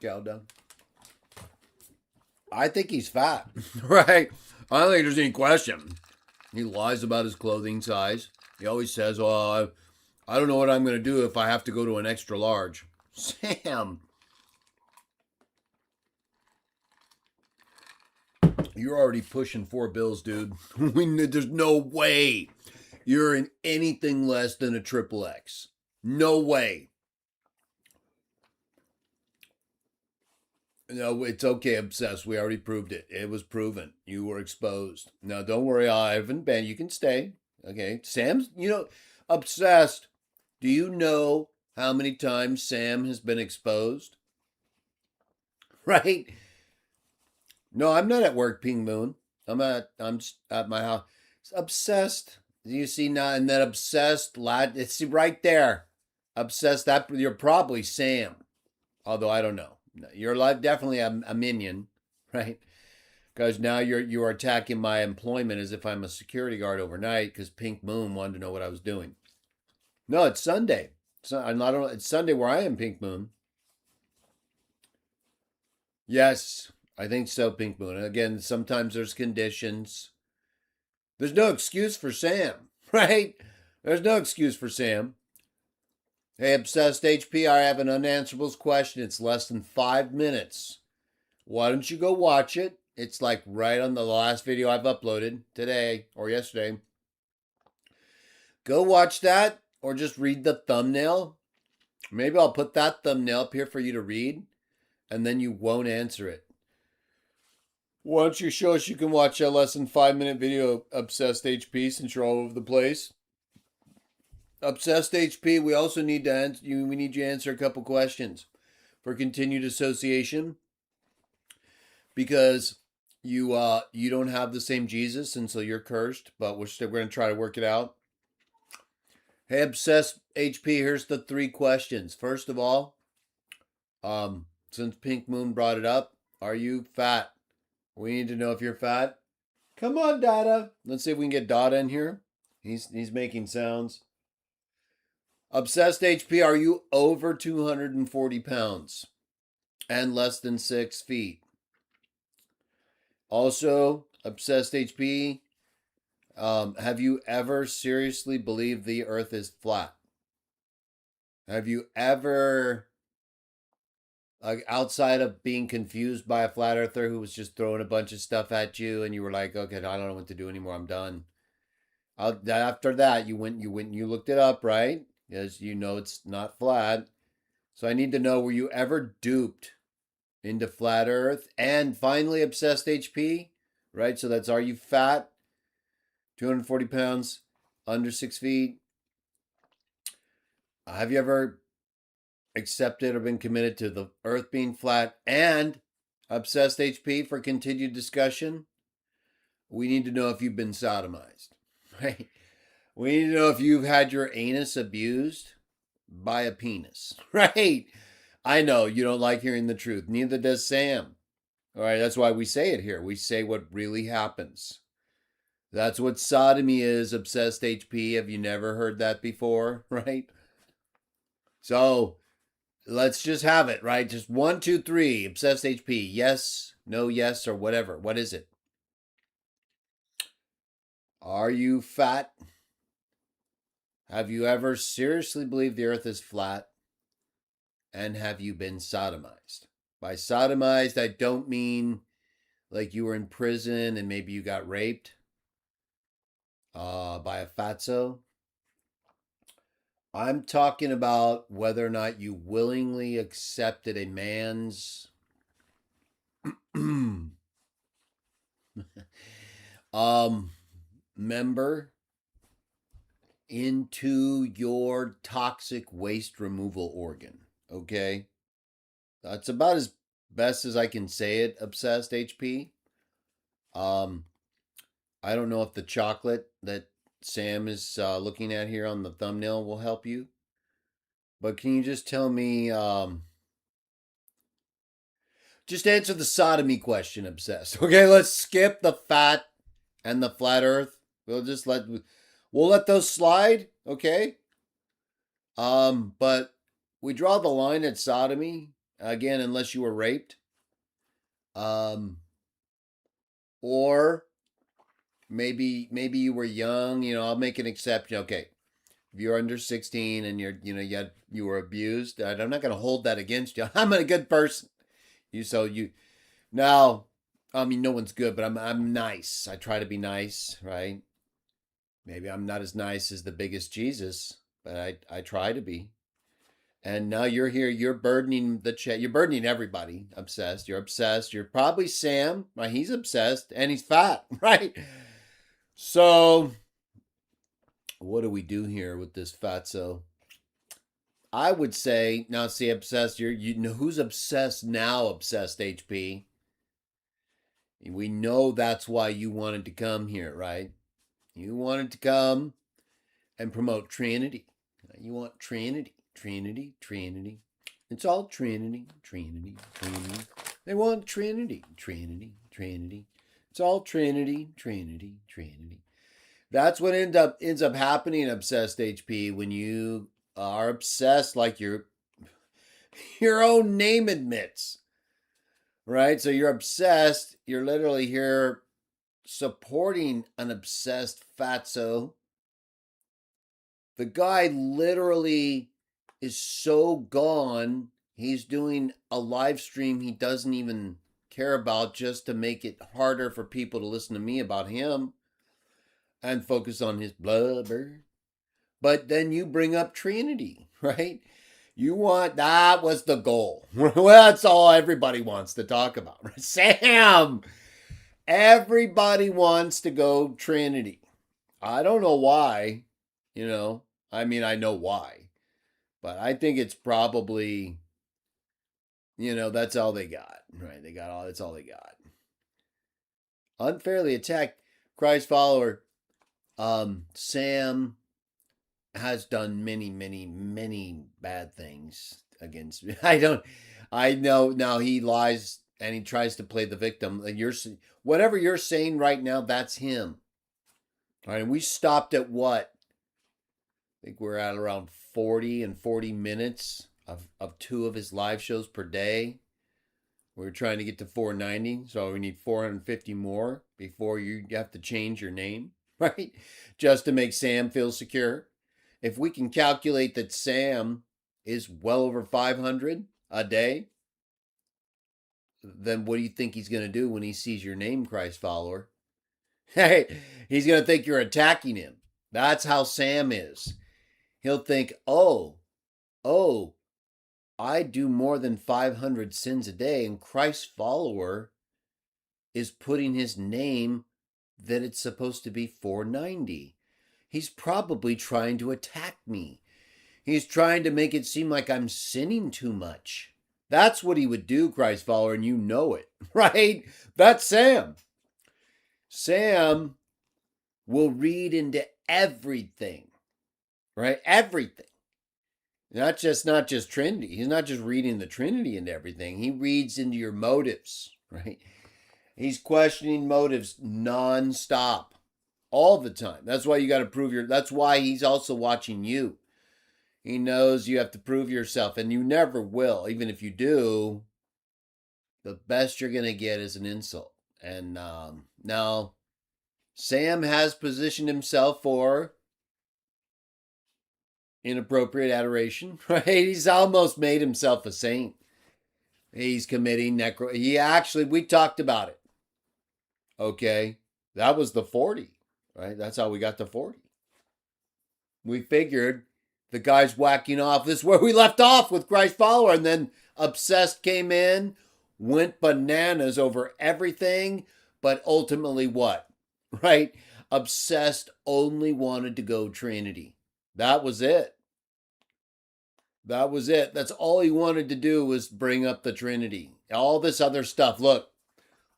cow dung? I think he's fat, right? I don't think there's any question. He lies about his clothing size. He always says, "Oh, I don't know what I'm going to do if I have to go to an extra large." Sam, you're already pushing 4 bills, dude. There's no way you're in anything less than a triple X. No way. No, it's okay, obsessed. We already proved it. It was proven. You were exposed. Now, don't worry, Ivan, Ben, you can stay. Okay. Sam's, obsessed. Do you know how many times Sam has been exposed? Right? No, I'm not at work, Ping Moon. I'm at my house. Obsessed. You see now, and that obsessed lad, it's right there. Obsessed, that you're probably Sam. Although I don't know. You're definitely a minion, right? Because now you are attacking my employment as if I'm a security guard overnight because Pink Moon wanted to know what I was doing. No, it's Sunday. It's Sunday where I am, Pink Moon. Yes, I think so, Pink Moon. And again, sometimes there's conditions. There's no excuse for Sam, right? There's no excuse for Sam. Hey, Obsessed HP, I have an unanswerables question. It's less than 5 minutes. Why don't you go watch it? It's like right on the last video I've uploaded today or yesterday. Go watch that or just read the thumbnail. Maybe I'll put that thumbnail up here for you to read and then you won't answer it. Why don't you show us you can watch a less than 5 minute video, Obsessed HP, since you're all over the place? Obsessed HP, we also need to answer you. We need you to answer a couple questions for continued association because you don't have the same Jesus, and so you're cursed. But we're going to try to work it out. Hey, Obsessed HP, here's the 3 questions. First of all, since Pink Moon brought it up, are you fat? We need to know if you're fat. Come on, Dada. Let's see if we can get Dada in here. He's making sounds. Obsessed HP, are you over 240 pounds and less than 6 feet? Also, Obsessed HP, have you ever seriously believed the earth is flat? Have you ever, outside of being confused by a flat earther who was just throwing a bunch of stuff at you and you were like, okay, I don't know what to do anymore, I'm done. After that, you went and you looked it up, right? As you know, it's not flat. So I need to know, were you ever duped into flat earth? And finally, Obsessed HP, right? So that's, are you fat? 240 pounds, under 6 feet. Have you ever accepted or been committed to the earth being flat? And Obsessed HP, for continued discussion, we need to know if you've been sodomized, right? We need to know if you've had your anus abused by a penis, right? I know you don't like hearing the truth. Neither does Sam. All right, that's why we say it here. We say what really happens. That's what sodomy is, Obsessed HP. Have you never heard that before, right? So let's just have it, right? Just 1, 2, 3, Obsessed HP. Yes, no, yes, or whatever. What is it? Are you fat? Have you ever seriously believed the earth is flat? And have you been sodomized? By sodomized, I don't mean like you were in prison and maybe you got raped by a fatso. I'm talking about whether or not you willingly accepted a man's member into your toxic waste removal organ. Okay? That's about as best as I can say it, Obsessed HP. I don't know if the chocolate that Sam is looking at here on the thumbnail will help you. But can you just tell me, just answer the sodomy question, Obsessed. Okay, let's skip the fat and the flat earth. We'll let those slide, okay? But we draw the line at sodomy, again, unless you were raped. Or maybe you were young, I'll make an exception. Okay. If you're under 16 and you were abused, I'm not going to hold that against you. I'm a good person. Now, I mean, no one's good, but I'm nice. I try to be nice, right? Maybe I'm not as nice as the biggest Jesus, but I try to be. And now you're here. You're burdening the chat. You're burdening everybody. Obsessed. You're obsessed. You're probably Sam, right? He's obsessed and he's fat, right? So, what do we do here with this fatso? I would say now. See, obsessed. You know who's obsessed now? Obsessed HP. We know that's why you wanted to come here, right? You wanted to come and promote Trinity. You want Trinity, Trinity, Trinity. It's all Trinity, Trinity, Trinity. They want Trinity, Trinity, Trinity. It's all Trinity, Trinity, Trinity. That's what ends up happening, obsessed HP, when you are obsessed like your own name admits. Right? So you're obsessed. You're literally here supporting an obsessed fatso. The guy literally is so gone. He's doing a live stream he doesn't even care about just to make it harder for people to listen to me about him and focus on his blubber. But then you bring up Trinity, right? That was the goal. Well, that's all everybody wants to talk about. Sam! Everybody wants to go Trinity. I don't know why, I mean, I know why. But I think it's probably, that's all they got, right? That's all they got. Unfairly attacked Christ follower. Sam has done many, many, many bad things against me. I know now he lies and he tries to play the victim. Whatever you're saying right now, that's him. All right, and we stopped at what? I think we're at around 40 and 40 minutes of two of his live shows per day. We're trying to get to 490, so we need 450 more before you have to change your name, right? Just to make Sam feel secure. If we can calculate that Sam is well over 500 a day, then what do you think he's going to do when he sees your name, Christ follower? Hey, he's going to think you're attacking him. That's how Sam is. He'll think, oh, I do more than 500 sins a day, and Christ's follower is putting his name that it's supposed to be 490. He's probably trying to attack me. He's trying to make it seem like I'm sinning too much. That's what he would do, Christ follower, and you know it, right? That's Sam. Sam will read into everything, right? Everything. Not just Trinity. He's not just reading the Trinity into everything. He reads into your motives, right? He's questioning motives nonstop, all the time. That's why you got to prove that's why he's also watching you. He knows you have to prove yourself, and you never will. Even if you do, the best you're going to get is an insult. And now, Sam has positioned himself for inappropriate adoration, right? He's almost made himself a saint. He's committing we talked about it. Okay. That was the 40, right? That's how we got to 40. We figured the guy's whacking off. This is where we left off with Christ follower. And then obsessed came in, went bananas over everything. But ultimately what? Right? Obsessed only wanted to go Trinity. That was it. That was it. That's all he wanted to do was bring up the Trinity. All this other stuff. Look,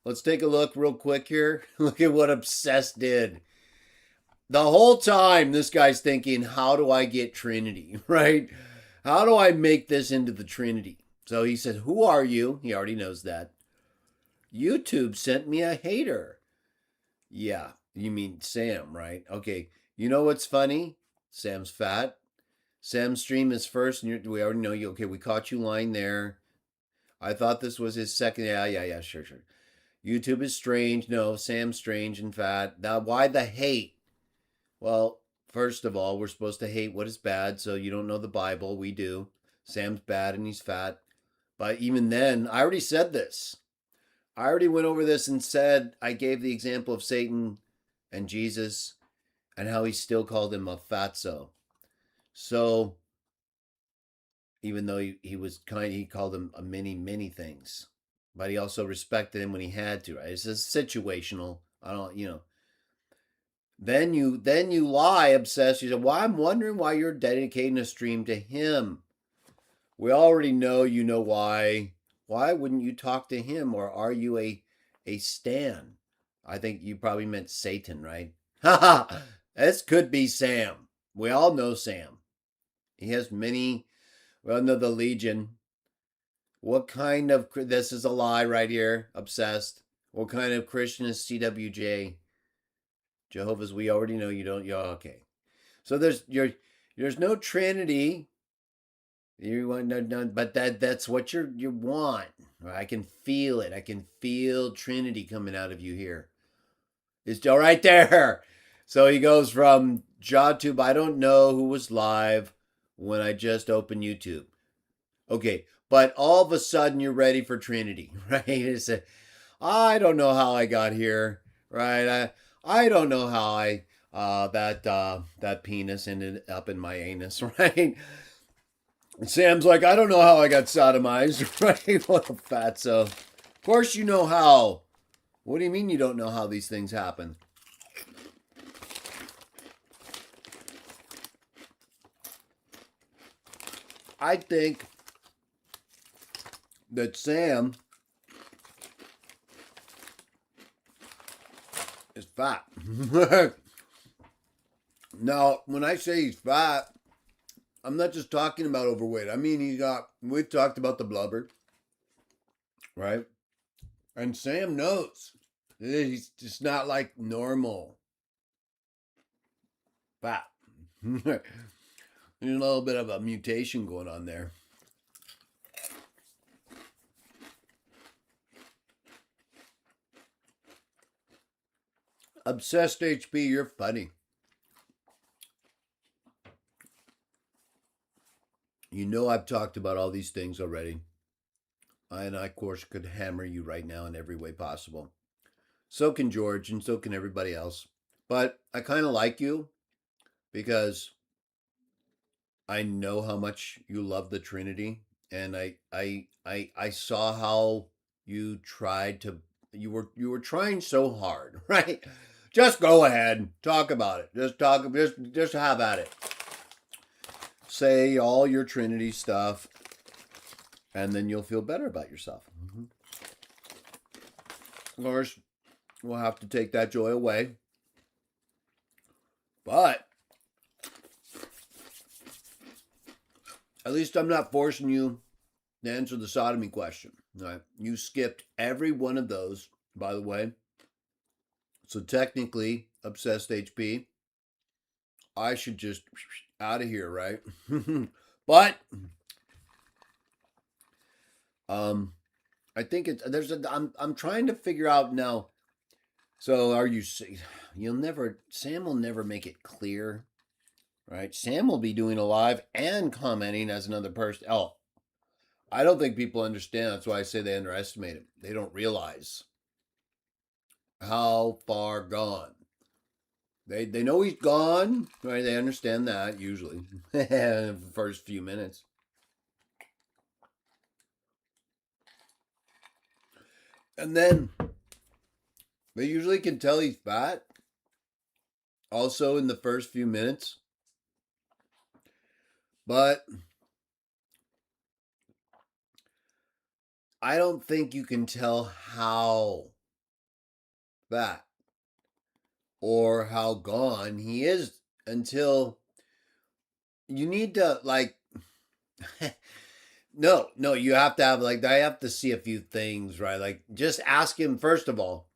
let's take a look real quick here. Look at what Obsessed did. The whole time, this guy's thinking, how do I get Trinity, right? How do I make this into the Trinity? So he says, who are you? He already knows that. YouTube sent me a hater. Yeah, you mean Sam, right? Okay, you know what's funny? Sam's fat. Sam's stream is first, and we already know you. Okay, we caught you lying there. I thought this was his second. Yeah, sure. YouTube is strange. No, Sam's strange and fat. Now, why the hate? Well, first of all, we're supposed to hate what is bad, so you don't know the Bible. We do. Sam's bad and he's fat. But even then, I already said this. I already went over this and said, I gave the example of Satan and Jesus and how he still called him a fatso. So, even though he was he called him a many things. But he also respected him when he had to, right? It's just situational. I don't, Then you lie, obsessed. You say, "Well, I'm wondering why you're dedicating a stream to him." We already know you know why. Why wouldn't you talk to him, or are you a stan? I think you probably meant Satan, right? Haha. This could be Sam. We all know Sam. He has many. We all know the Legion. What kind of this is a lie right here? Obsessed. What kind of Christian is CWJ? Jehovah's. We already know you don't. Okay. So there's no Trinity. You want no, but that's what you want. I can feel it. I can feel Trinity coming out of you here. It's still right there. So he goes from JahTube. I don't know who was live when I just opened YouTube. Okay, but all of a sudden you're ready for Trinity, right? It's I don't know how I got here, right? I don't know how I that penis ended up in my anus, right? And Sam's like, I don't know how I got sodomized, right? What a fatso. Of course you know how. What do you mean you don't know how these things happen? I think that Sam is fat. Now, when I say he's fat, I'm not just talking about overweight. I mean, we've talked about the blubber, right? And Sam knows he's just not like normal fat. There's a little bit of a mutation going on there. Obsessed HP, you're funny. You know I've talked about all these things already. And I, of course, could hammer you right now in every way possible. So can George, and so can everybody else. But I kind of like you because I know how much you love the Trinity, and I saw how you tried to you were trying so hard, right? Just go ahead, talk about it. Just have at it. Say all your Trinity stuff, and then you'll feel better about yourself. Mm-hmm. Of course, we'll have to take that joy away. But at least I'm not forcing you to answer the sodomy question. Right? You skipped every one of those, by the way. So technically, obsessed HP, I should just out of here, right? But I think I'm trying to figure out now. So are you? Sam will never make it clear, right? Sam will be doing a live and commenting as another person. Oh, I don't think people understand. That's why I say they underestimate him. They don't realize how far gone. They know he's gone, right? They understand that usually in the first few minutes. And then they usually can tell he's fat also in the first few minutes. But I don't think you can tell how fat or how gone he is until you need to no, you have to have I have to see a few things, right? Like just ask him first of all.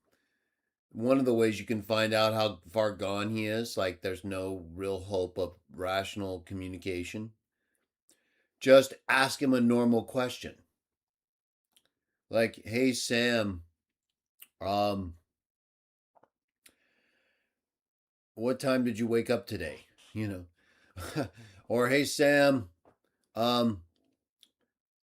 One of the ways you can find out how far gone he is, like there's no real hope of rational communication. Just ask him a normal question. Like, hey Sam, Um, what time did you wake up today? You know, or hey Sam, um,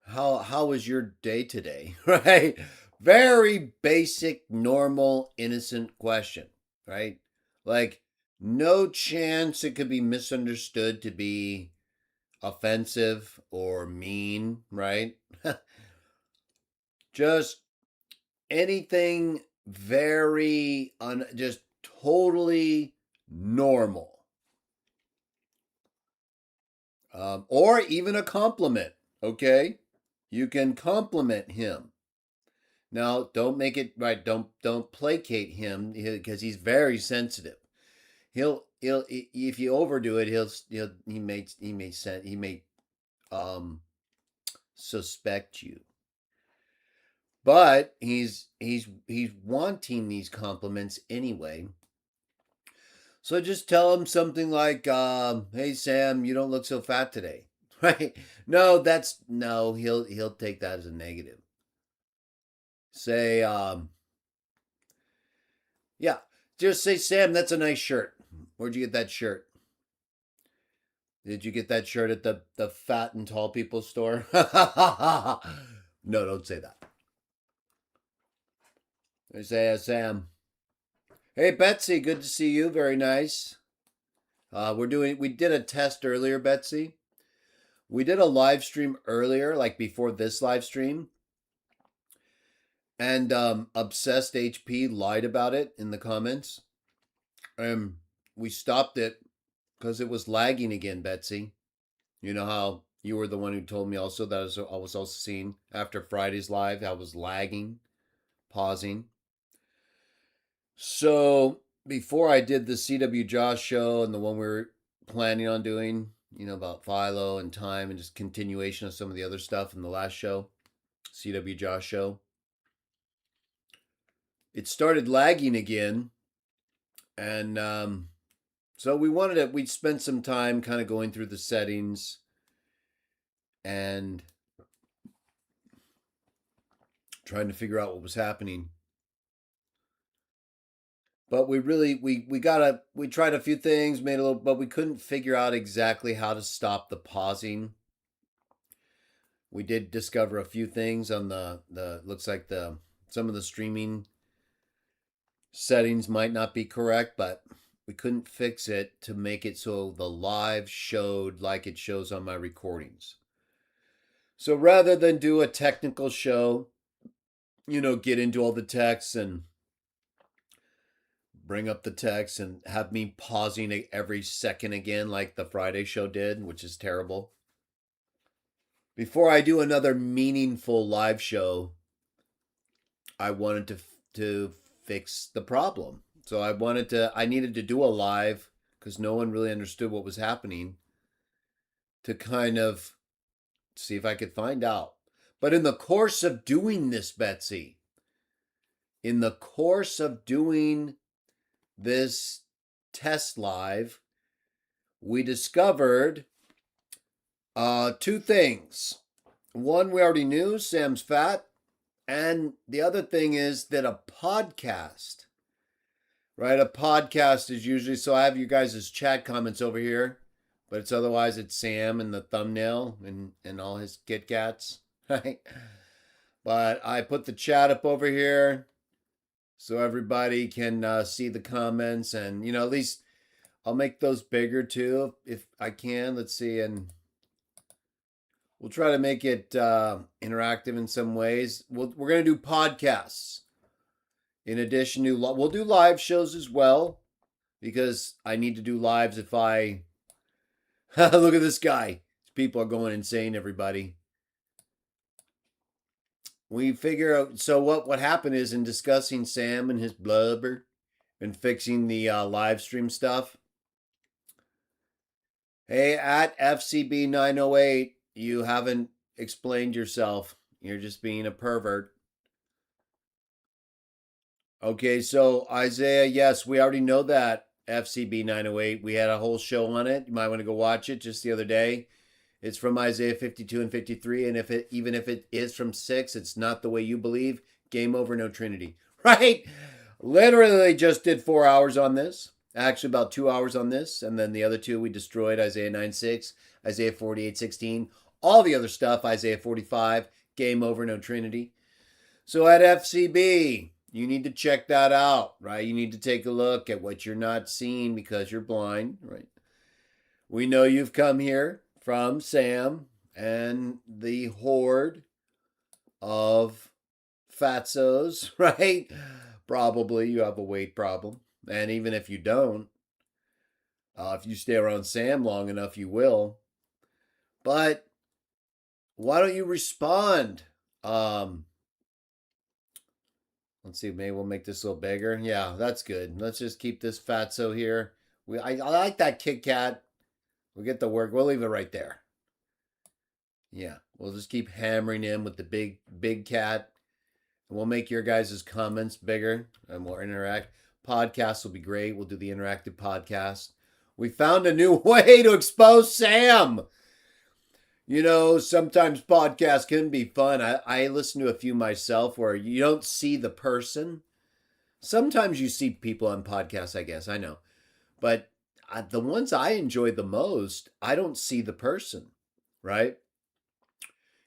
how was your day today? Right? Very basic, normal, innocent question, right? Like no chance it could be misunderstood to be offensive or mean, right? Just anything very just totally normal, or even a compliment. Okay, you can compliment him. Now, don't make it right. Don't placate him because he's very sensitive. He'll if you overdo it, he may um suspect you. But he's wanting these compliments anyway. So just tell him something like, "Hey Sam, you don't look so fat today." Right? No, no. He'll take that as a negative. Say, yeah, just say, Sam, that's a nice shirt. Where'd you get that shirt? Did you get that shirt at the fat and tall people store? No, don't say that. I say, Sam. Hey Betsy, good to see you. Very nice. We did a test earlier, Betsy. We did a live stream earlier, like before this live stream, and Obsessed HP lied about it in the comments. We stopped it because it was lagging again, Betsy. You know how you were the one who told me also that I was also seeing after Friday's live, I was lagging, pausing. So before I did the CW Jah show and the one we were planning on doing, about Philo and time and just continuation of some of the other stuff in the last show, CW Jah show, it started lagging again. And so we'd spend some time kind of going through the settings and trying to figure out what was happening. But we tried a few things, made a little, but we couldn't figure out exactly how to stop the pausing. We did discover a few things on the looks like some of the streaming settings might not be correct, but we couldn't fix it to make it so the live showed like it shows on my recordings. So rather than do a technical show, get into all the text and bring up the text and have me pausing every second again like the Friday show did, which is terrible. Before I do another meaningful live show, I wanted to fix the problem. So I needed to do a live because no one really understood what was happening to kind of see if I could find out. But in the course of doing this, Betsy, in the course of doing this test live, we discovered two things. One, we already knew Sam's fat. And the other thing is that a podcast, right? A podcast is usually, so I have you guys' chat comments over here, but it's Sam and the thumbnail and all his Kit Kats, right? But I put the chat up over here so everybody can see the comments, and at least I'll make those bigger too if I can. Let's see, and we'll try to make it interactive in some ways. We're going to do podcasts in addition to we'll do live shows as well because I need to do lives if I look at this guy. People are going insane. Everybody. We figure out. So what happened is in discussing Sam and his blubber and fixing the live stream stuff. Hey, at FCB908, you haven't explained yourself. You're just being a pervert. Okay, so Isaiah, yes, we already know that FCB908. We had a whole show on it. You might want to go watch it just the other day. It's from Isaiah 52 and 53, and even if it is from 6, it's not the way you believe. Game over, no Trinity. right? Literally, they just did 4 hours on this. Actually, about 2 hours on this. And then the other two we destroyed Isaiah 9:6, Isaiah 48:16. All the other stuff, Isaiah 45, game over, no Trinity. So at FCB, you need to check that out, right? You need to take a look at what you're not seeing because you're blind, right? We know you've come here from Sam and the horde of fatzos, right? Probably you have a weight problem. And even if you don't, if you stay around Sam long enough, you will. But why don't you respond? Let's see, maybe we'll make this a little bigger. Yeah, that's good. Let's just keep this fatso here. I like that Kit Kat. We'll get the work. We'll leave it right there. Yeah, we'll just keep hammering in with the big cat. And we'll make your guys' comments bigger and we'll interact. Podcasts will be great. We'll do the interactive podcast. We found a new way to expose Sam. You know, sometimes podcasts can be fun. I listen to a few myself where you don't see the person. Sometimes you see people on podcasts, I guess. I know. But the ones I enjoy the most, I don't see the person, right?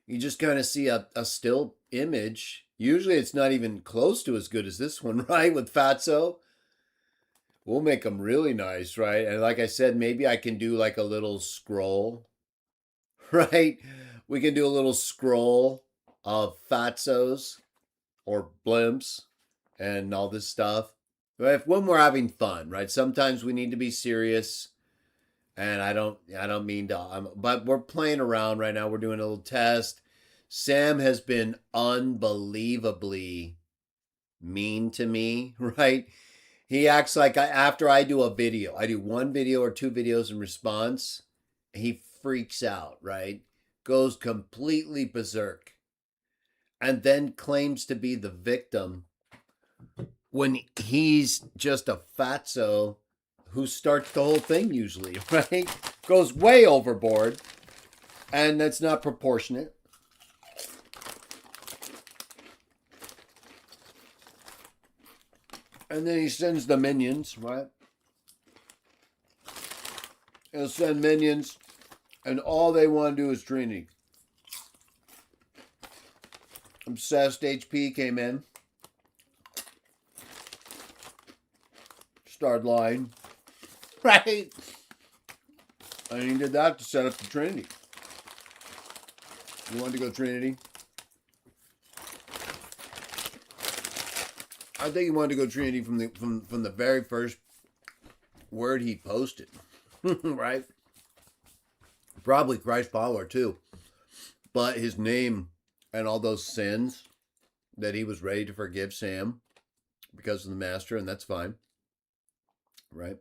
You just kind of see a still image. Usually it's not even close to as good as this one, right? With Fatso. We'll make them really nice, right? And like I said, maybe I can do like a little scroll, right? We can do a little scroll of Fatsos or blimps and all this stuff. When we're having fun, right? Sometimes we need to be serious. And I don't mean to, but we're playing around right now. We're doing a little test. Sam has been unbelievably mean to me, right? He acts like after I do a video, I do one video or two videos in response, he freaks out, right? Goes completely berserk. And then claims to be the victim when he's just a fatso who starts the whole thing usually, right? Goes way overboard, and that's not proportionate. And then he sends the minions, right? He'll send minions, and all they want to do is Trinity. Obsessed HP came in. Started lying. Right? And he did that to set up the Trinity. You wanted to go Trinity? I think he wanted to go Trinity from the very first word he posted. Right? Probably Christ follower too. But his name and all those sins that he was ready to forgive Sam because of the master, and that's fine. Right?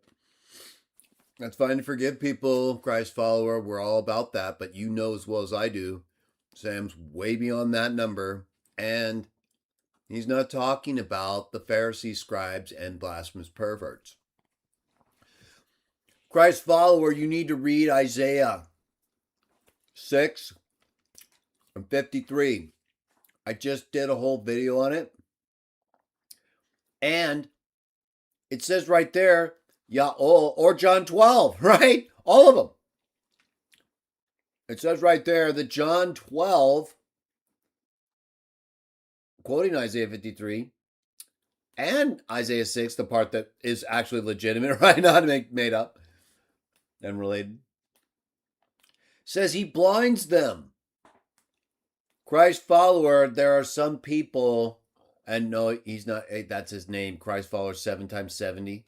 That's fine to forgive people, Christ follower. We're all about that. But you know as well as I do, Sam's way beyond that number. And he's not talking about the Pharisees, scribes, and blasphemous perverts. Christ follower, you need to read Isaiah 6 and 53. I just did a whole video on it. And it says right there, or John 12, right? All of them. It says right there that John 12, quoting Isaiah 53, and Isaiah 6, the part that is actually legitimate, right? Not made up and related, says he blinds them. Christ follower, there are some people, and no, he's not, that's his name, Christ follower 7 times 70.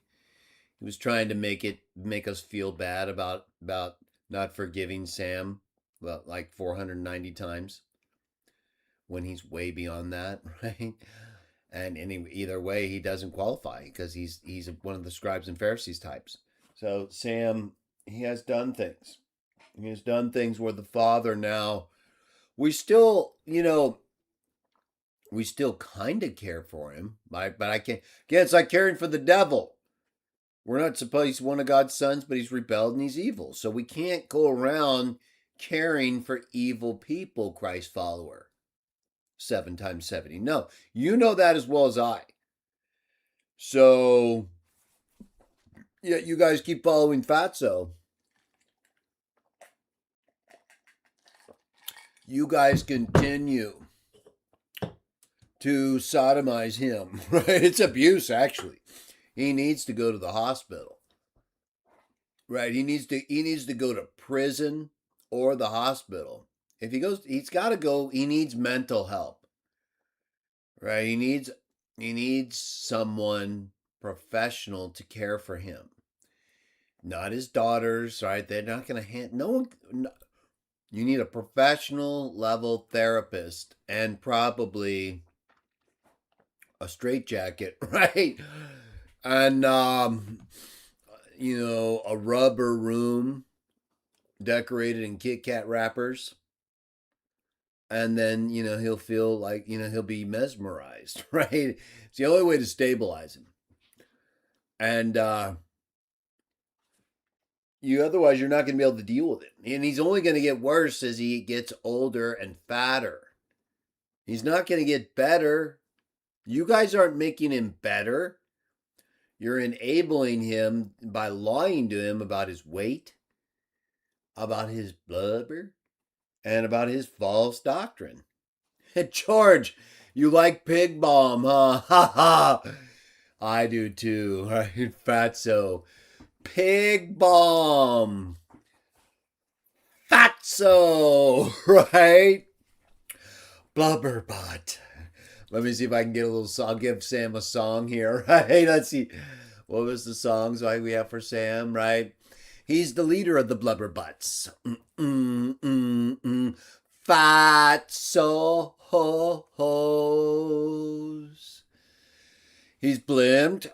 He was trying to make us feel bad about not forgiving Sam, well, like 490 times when he's way beyond that, right? And either way, he doesn't qualify because he's one of the scribes and Pharisees types. So Sam, he has done things. He has done things where the Father now, we still kind of care for him, but I can't. Again, it's like caring for the devil. We're not supposed, he's one of God's sons, but he's rebelled and he's evil. So we can't go around caring for evil people, Christ follower. 7 times 70. No, you know that as well as I. So, yeah, you guys keep following Fatso. You guys continue to sodomize him, right? It's abuse, actually. He needs to go to the hospital, right? He needs to go to prison or the hospital. If he goes, he's got to go. He needs mental help, right? He needs someone professional to care for him, not his daughters, right? They're not going to hand no one. No, you need a professional level therapist and probably a straitjacket, right? And a rubber room decorated in Kit Kat wrappers. And then, he'll feel like, he'll be mesmerized, right? It's the only way to stabilize him. And otherwise you're not going to be able to deal with it. And he's only going to get worse as he gets older and fatter. He's not going to get better. You guys aren't making him better. You're enabling him by lying to him about his weight, about his blubber, and about his false doctrine. George, you like pig balm, huh? Ha ha. I do too. Right, Fatso. Pig balm. Fatso, right? Blubber butt. Let me see if I can get a little song. I'll give Sam a song here, right? Let's see. What was the songs like we have for Sam, right? He's the leader of the blubber butts. Fatso hos. He's blimped.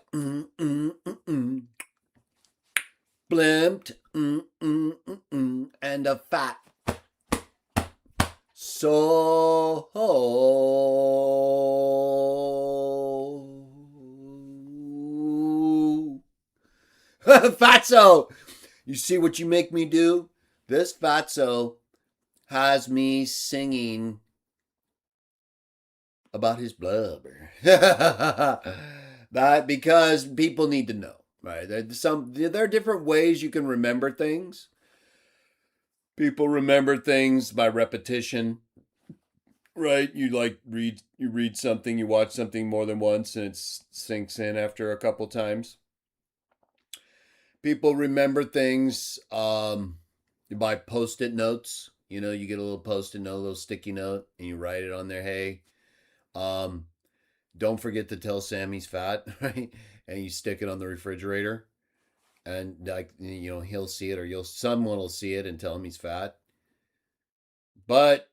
Blimped. And a fat. So Fatso, you see what you make me do? This Fatso has me singing about his blubber. That because people need to know, right? There are different ways you can remember things. People remember things by repetition, right? You read something, you watch something more than once, and it sinks in after a couple times. People remember things by post-it notes. You get a little post-it note, a little sticky note, and you write it on there. Hey, don't forget to tell Sam he's fat, right? And you stick it on the refrigerator. And he'll see it, or someone will see it and tell him he's fat. But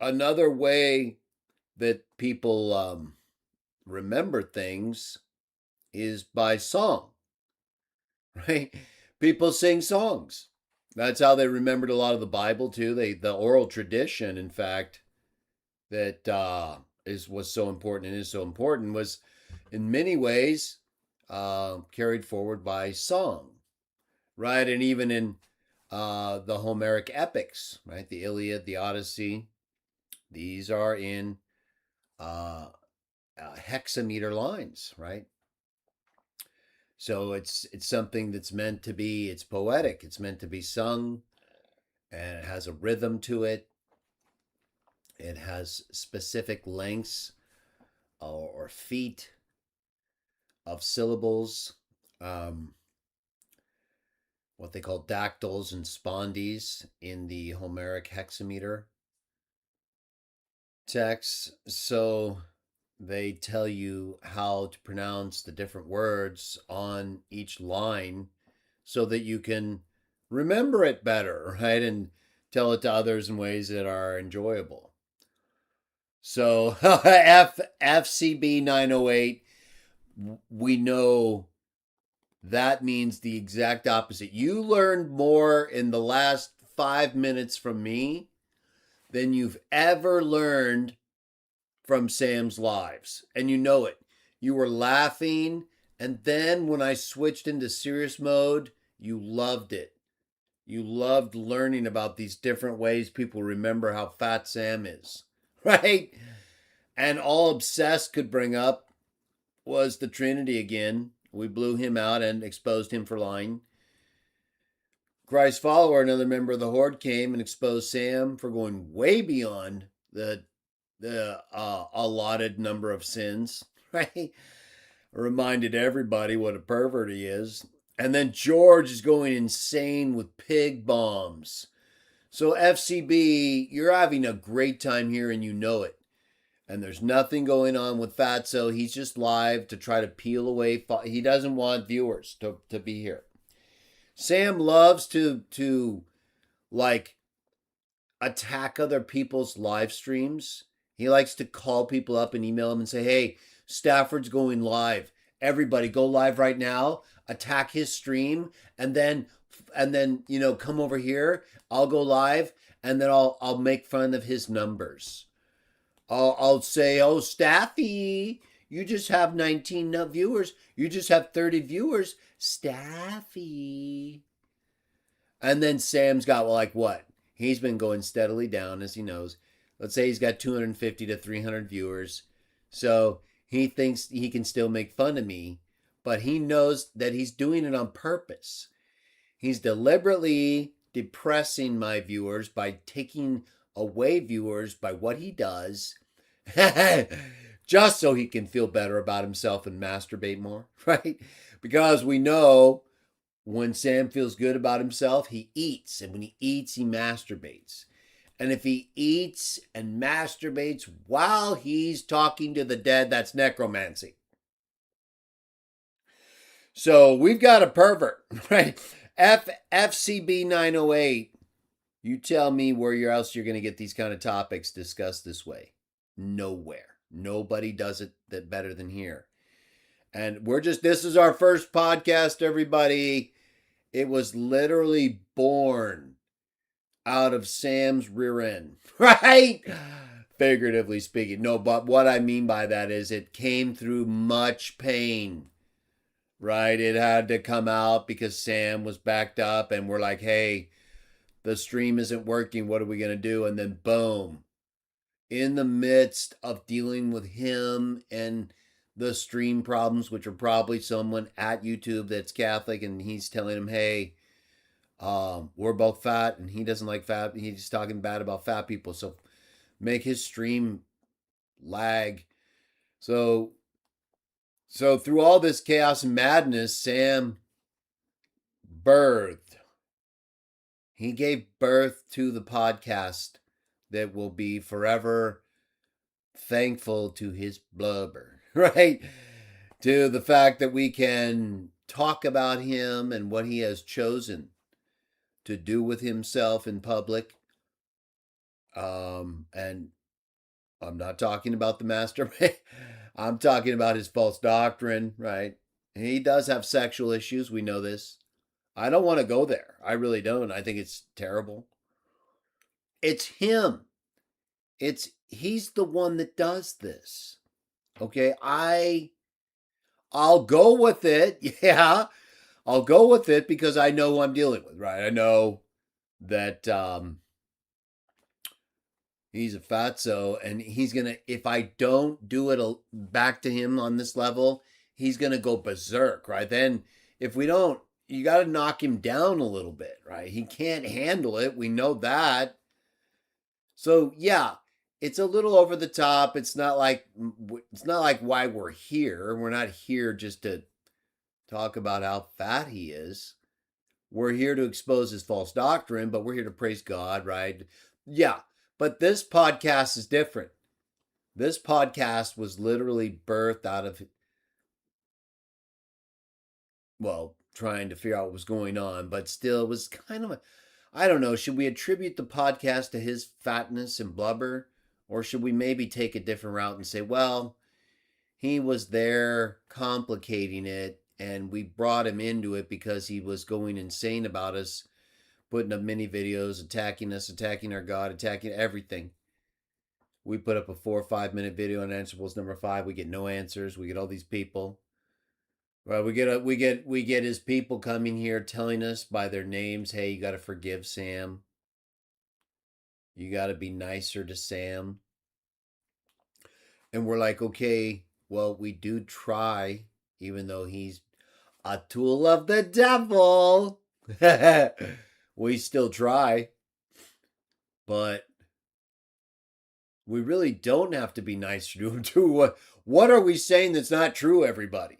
another way that people remember things is by song, right? People sing songs. That's how they remembered a lot of the Bible too. The oral tradition, in fact, that was so important and is so important, was in many ways carried forward by song, right? And even in the Homeric epics, right? The Iliad, the Odyssey, these are in hexameter lines, right? So it's something that's meant to be, it's poetic, it's meant to be sung, and it has a rhythm to it. It has specific lengths or feet of syllables, what they call dactyls and spondees in the Homeric hexameter text. So they tell you how to pronounce the different words on each line so that you can remember it better, right? And tell it to others in ways that are enjoyable. So FCB 908, we know that means the exact opposite. You learned more in the last 5 minutes from me than you've ever learned from Sam's lives. And you know it. You were laughing, and then when I switched into serious mode, you loved it. You loved learning about these different ways people remember how fat Sam is, right? And all obsessed could bring up was the Trinity again. We blew him out and exposed him for lying. Christ's follower, another member of the horde, came and exposed Sam for going way beyond the allotted number of sins. Right? Reminded everybody what a pervert he is. And then George is going insane with pig bombs. So FCB, you're having a great time here and you know it. And there's nothing going on with Fatso. He's just live to try to peel away. He doesn't want viewers to be here. Sam loves to like attack other people's live streams. He likes to call people up and email them and say, "Hey, Stafford's going live. Everybody go live right now. Attack his stream and then come over here. I'll go live and then I'll make fun of his numbers. I'll say, "Oh, Staffy, you just have 19 viewers. You just have 30 viewers. Staffy." And then Sam's got like what? He's been going steadily down, as he knows. Let's say he's got 250 to 300 viewers. So he thinks he can still make fun of me, but he knows that he's doing it on purpose. He's deliberately depressing my viewers by taking away viewers by what he does, just so he can feel better about himself and masturbate more, right? Because we know when Sam feels good about himself, he eats. And when he eats, he masturbates. And if he eats and masturbates while he's talking to the dead, that's necromancy. So we've got a pervert, right? FCB 908. You tell me where else you're going to get these kind of topics discussed this way. Nowhere. Nobody does it that better than here. And this is our first podcast, everybody. It was literally born out of Sam's rear end, right? Figuratively speaking. No, but what I mean by that is it came through much pain, right? It had to come out because Sam was backed up and we're like, "Hey, the stream isn't working. What are we going to do?" And then boom, in the midst of dealing with him and the stream problems, which are probably someone at YouTube that's Catholic, and he's telling him, "Hey, we're both fat," and he doesn't like fat. He's talking bad about fat people, so make his stream lag. So through all this chaos and madness, Sam birthed. He gave birth to the podcast that will be forever thankful to his blubber, right? To the fact that we can talk about him and what he has chosen to do with himself in public. And I'm not talking about the master. I'm talking about his false doctrine, right? He does have sexual issues. We know this. I don't want to go there. I really don't. I think it's terrible. It's him. He's the one that does this. Okay, I'll go with it. Yeah. I'll go with it because I know who I'm dealing with, right? I know that he's a fatso and he's going to, if I don't do it back to him on this level, he's going to go berserk, right? Then if we don't, you got to knock him down a little bit, right? He can't handle it. We know that. So yeah, it's a little over the top. It's not like why we're here. We're not here just to talk about how fat he is. We're here to expose his false doctrine, but we're here to praise God, right? Yeah, but this podcast is different. This podcast was literally birthed out of, well, trying to figure out what was going on, but still, it was kind of I don't know, should we attribute the podcast to his fatness and blubber? Or should we maybe take a different route and say, well, he was there complicating it and we brought him into it because he was going insane about us, putting up mini videos, attacking us, attacking our God, attacking everything. We put up a 4 or 5 minute video on Answerables number 5. We get no answers. We get all these people. Well, we get his people coming here telling us by their names, "Hey, you got to forgive Sam. You got to be nicer to Sam." And we're like, "Okay, Well, we do try, even though he's a tool of the devil. We still try, but we really don't have to be nice to him. What are we saying that's not true, everybody?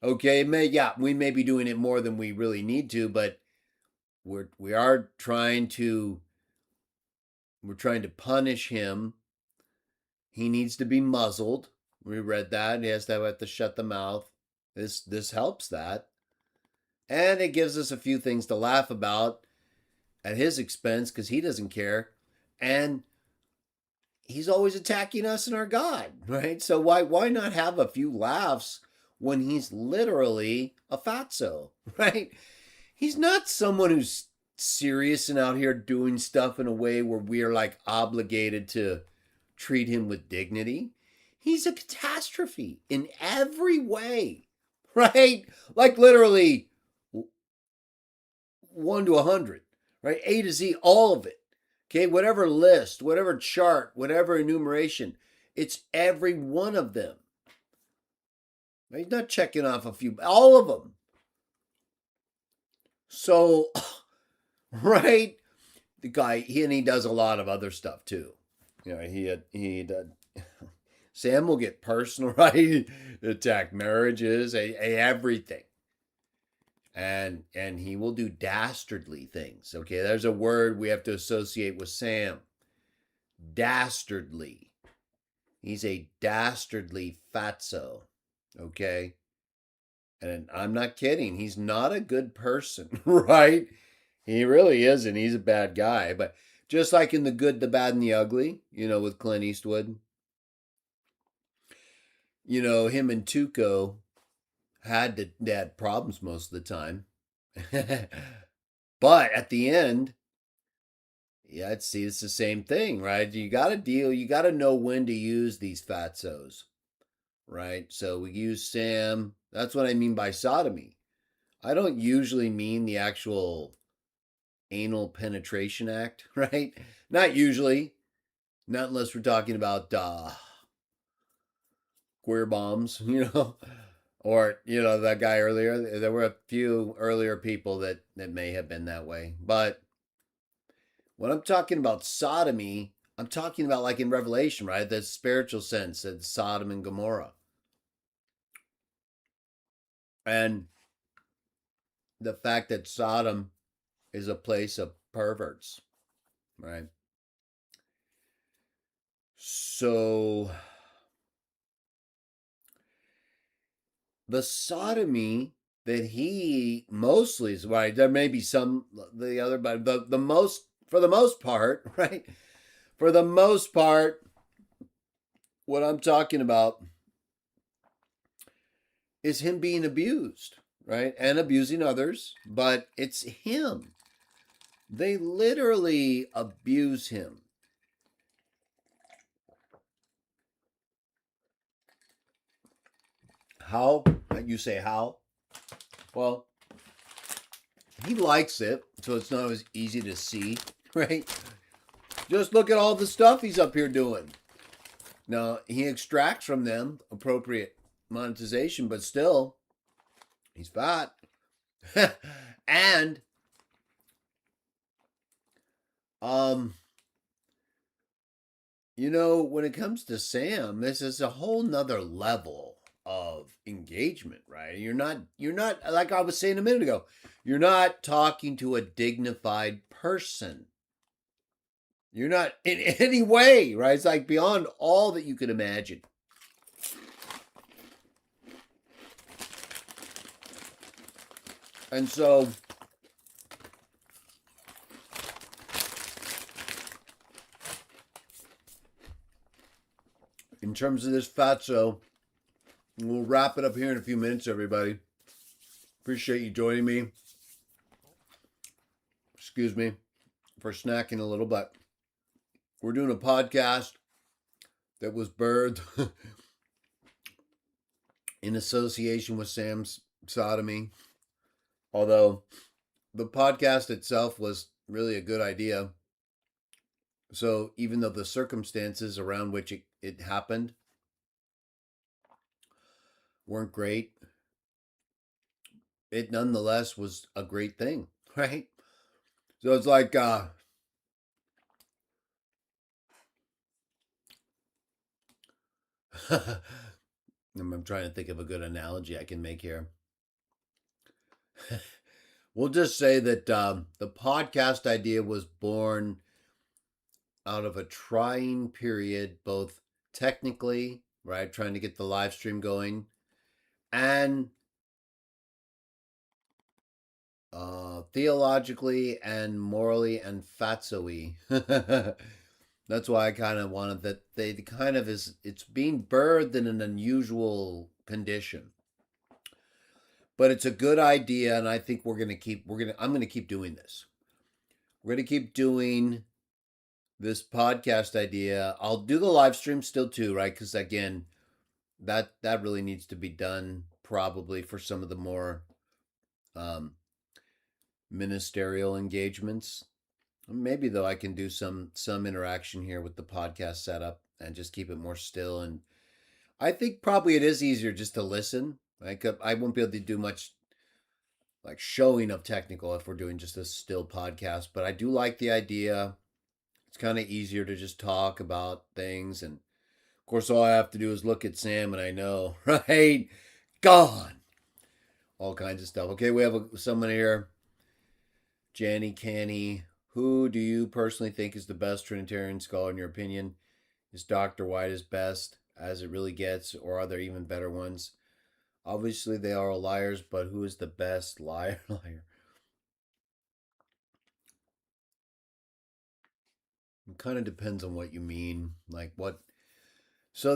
Okay, we may be doing it more than we really need to, but we are trying to punish him. He needs to be muzzled. We read that. He has to have to shut the mouth. This helps that. And it gives us a few things to laugh about at his expense because he doesn't care. And he's always attacking us and our God, right? So why not have a few laughs when he's literally a fatso, right? He's not someone who's serious and out here doing stuff in a way where we are like obligated to treat him with dignity. He's a catastrophe in every way, right? Like literally 1 to 100, right? A to Z, all of it. Okay, whatever list, whatever chart, whatever enumeration, it's every one of them. He's not checking off a few, all of them. So, right, the guy, he does a lot of other stuff too. You know, he did. Sam will get personal, right? Attack marriages, everything. And he will do dastardly things. Okay, there's a word we have to associate with Sam. Dastardly. He's a dastardly fatso. Okay? And I'm not kidding. He's not a good person, right? He really isn't. He's a bad guy. But just like in The Good, the Bad, and the Ugly, with Clint Eastwood, him and Tuco they had problems most of the time. But at the end, yeah, it's the same thing, right? You got to know when to use these fatzos, right? So we use Sam. That's what I mean by sodomy. I don't usually mean the actual anal penetration act, right? Not usually. Not unless we're talking about queer bombs, or that guy earlier. There were a few earlier people that may have been that way, but when I'm talking about sodomy, I'm talking about like in Revelation, right? The spiritual sense of Sodom and Gomorrah, and the fact that Sodom is a place of perverts, right? So the sodomy that he mostly is right. There may be some the other, but the most for the most part, right? For the most part, what I'm talking about is him being abused, right? And abusing others, but it's him. They literally abuse him. How? You say how? Well, he likes it, so it's not as easy to see, right? Just look at all the stuff he's up here doing. Now, he extracts from them appropriate monetization, but still, he's fat. And, when it comes to Sam, this is a whole nother level of engagement, right? You're not, like I was saying a minute ago, you're not talking to a dignified person. You're not in any way, right? It's like beyond all that you could imagine. And so, in terms of this fatso, we'll wrap it up here in a few minutes, everybody. Appreciate you joining me. Excuse me for snacking a little, but we're doing a podcast that was birthed in association with Sam's sodomy. Although the podcast itself was really a good idea. So even though the circumstances around which it happened weren't great, it nonetheless was a great thing, right? So it's like I'm trying to think of a good analogy I can make here. We'll just say that the podcast idea was born out of a trying period, both technically, right, trying to get the live stream going, and theologically and morally and fatso-y. That's why I kind of wanted that they kind of is it's being birthed in an unusual condition. But it's a good idea, and I think I'm gonna keep doing this. We're gonna keep doing this podcast idea. I'll do the live stream still too, right? Because again, that really needs to be done probably for some of the more um, ministerial engagements. Maybe though I can do some interaction here with the podcast setup and just keep it more still. And I think probably it is easier just to listen. I won't be able to do much like showing of technical if we're doing just a still podcast, but I do like the idea. It's kind of easier to just talk about things, and of course all I have to do is look at Sam and I know, right? Gone. All kinds of stuff. Okay, we have someone here. Janny Canny. Who do you personally think is the best Trinitarian scholar in your opinion? Is Dr. White as best as it really gets, or are there even better ones? Obviously, they are all liars, but who is the best liar? Liar. It kind of depends on what you mean. Like what? So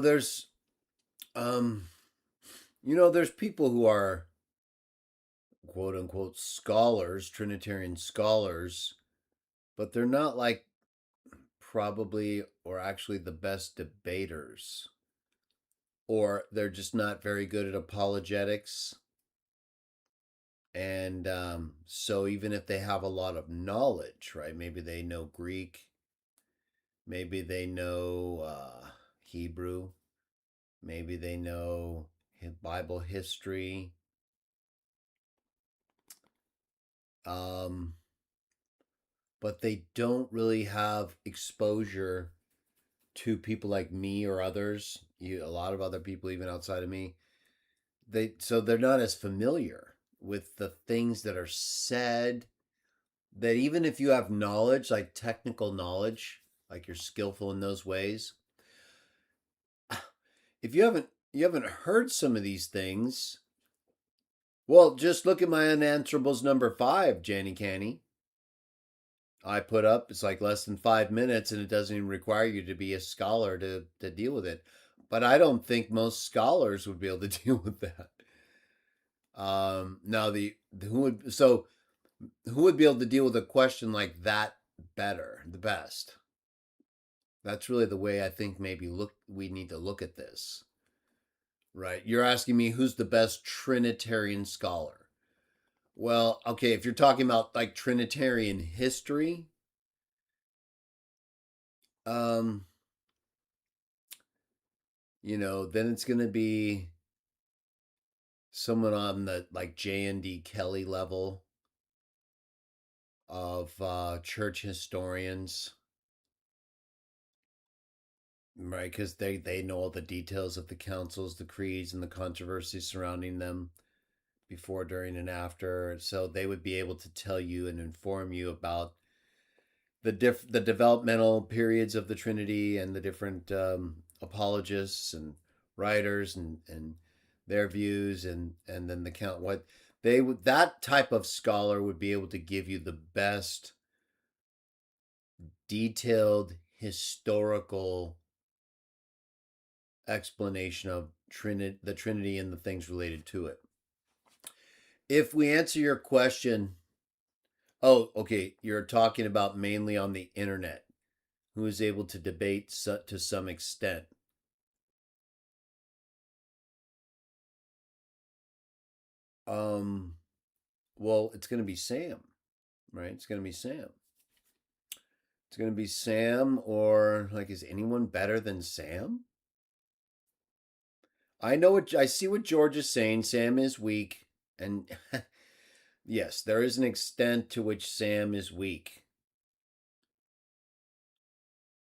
um, there's people who are quote unquote scholars, Trinitarian scholars, but they're not like probably or actually the best debaters, or they're just not very good at apologetics. And so even if they have a lot of knowledge, right? Maybe they know Greek, maybe they know Hebrew, maybe they know Bible history, um, but they don't really have exposure to people like me or others. A lot of other people, even outside of me, they're not as familiar with the things that are said, that even if you have knowledge, like technical knowledge, like you're skillful in those ways, if you haven't heard some of these things, well, just look at my unanswerables number 5, Janny Canny. I put up, it's like less than 5 minutes, and it doesn't even require you to be a scholar to deal with it. But I don't think most scholars would be able to deal with that. Now the who would be able to deal with a question like that better, the best? That's really the way I think maybe we need to look at this. Right? You're asking me who's the best Trinitarian scholar. Well, okay, if you're talking about like Trinitarian history, um, then it's going to be someone on the like J&D Kelly level of church historians, right? Because they know all the details of the councils, the creeds, and the controversies surrounding them before, during, and after. So they would be able to tell you and inform you about the developmental periods of the Trinity and the different apologists and writers and their views, and then the count what they would that type of scholar would be able to give you the best detailed historical explanation of the Trinity and the things related to it. If we answer your question, oh, okay, you're talking about mainly on the internet, who is able to debate to some extent. Um, well, it's going to be Sam, right? It's going to be Sam. It's going to be Sam, or like, is anyone better than Sam? I see what George is saying. Sam is weak, and yes, there is an extent to which Sam is weak,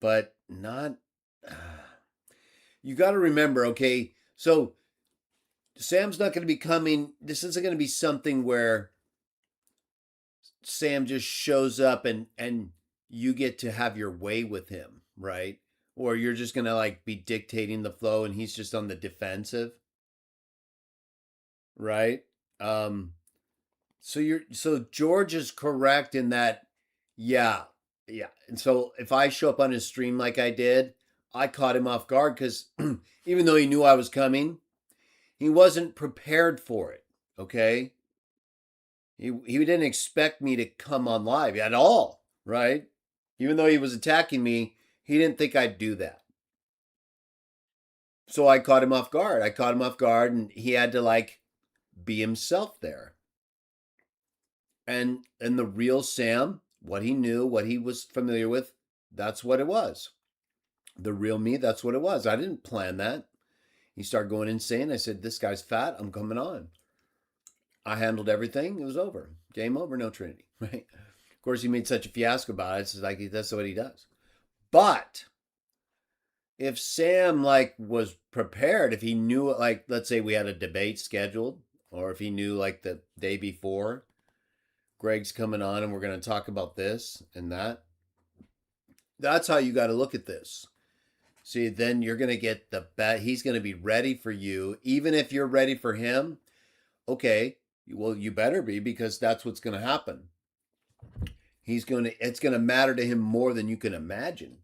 but not. You got to remember, okay? So Sam's not going to be coming. This isn't going to be something where Sam just shows up and you get to have your way with him, right? Or you're just going to like be dictating the flow and he's just on the defensive, right? Um so George is correct in that yeah. Yeah. And so if I show up on his stream like I did, I caught him off guard cuz even though he knew I was coming, he wasn't prepared for it, okay? He didn't expect me to come on live at all, right? Even though he was attacking me, he didn't think I'd do that. So I caught him off guard. I caught him off guard and he had to like be himself there. And the real Sam, what he knew, what he was familiar with, that's what it was. The real me, that's what it was. I didn't plan that. He started going insane. I said, "This guy's fat. I'm coming on." I handled everything. It was over. Game over. No Trinity. Right. Of course, he made such a fiasco about it. It's like that's what he does. But if Sam like was prepared, if he knew, like, let's say we had a debate scheduled, or if he knew like the day before, Greg's coming on and we're going to talk about this and that. That's how you got to look at this. See, then you're going to get the bet. He's going to be ready for you, even if you're ready for him. Okay, well, you better be because that's what's going to happen. It's going to matter to him more than you can imagine.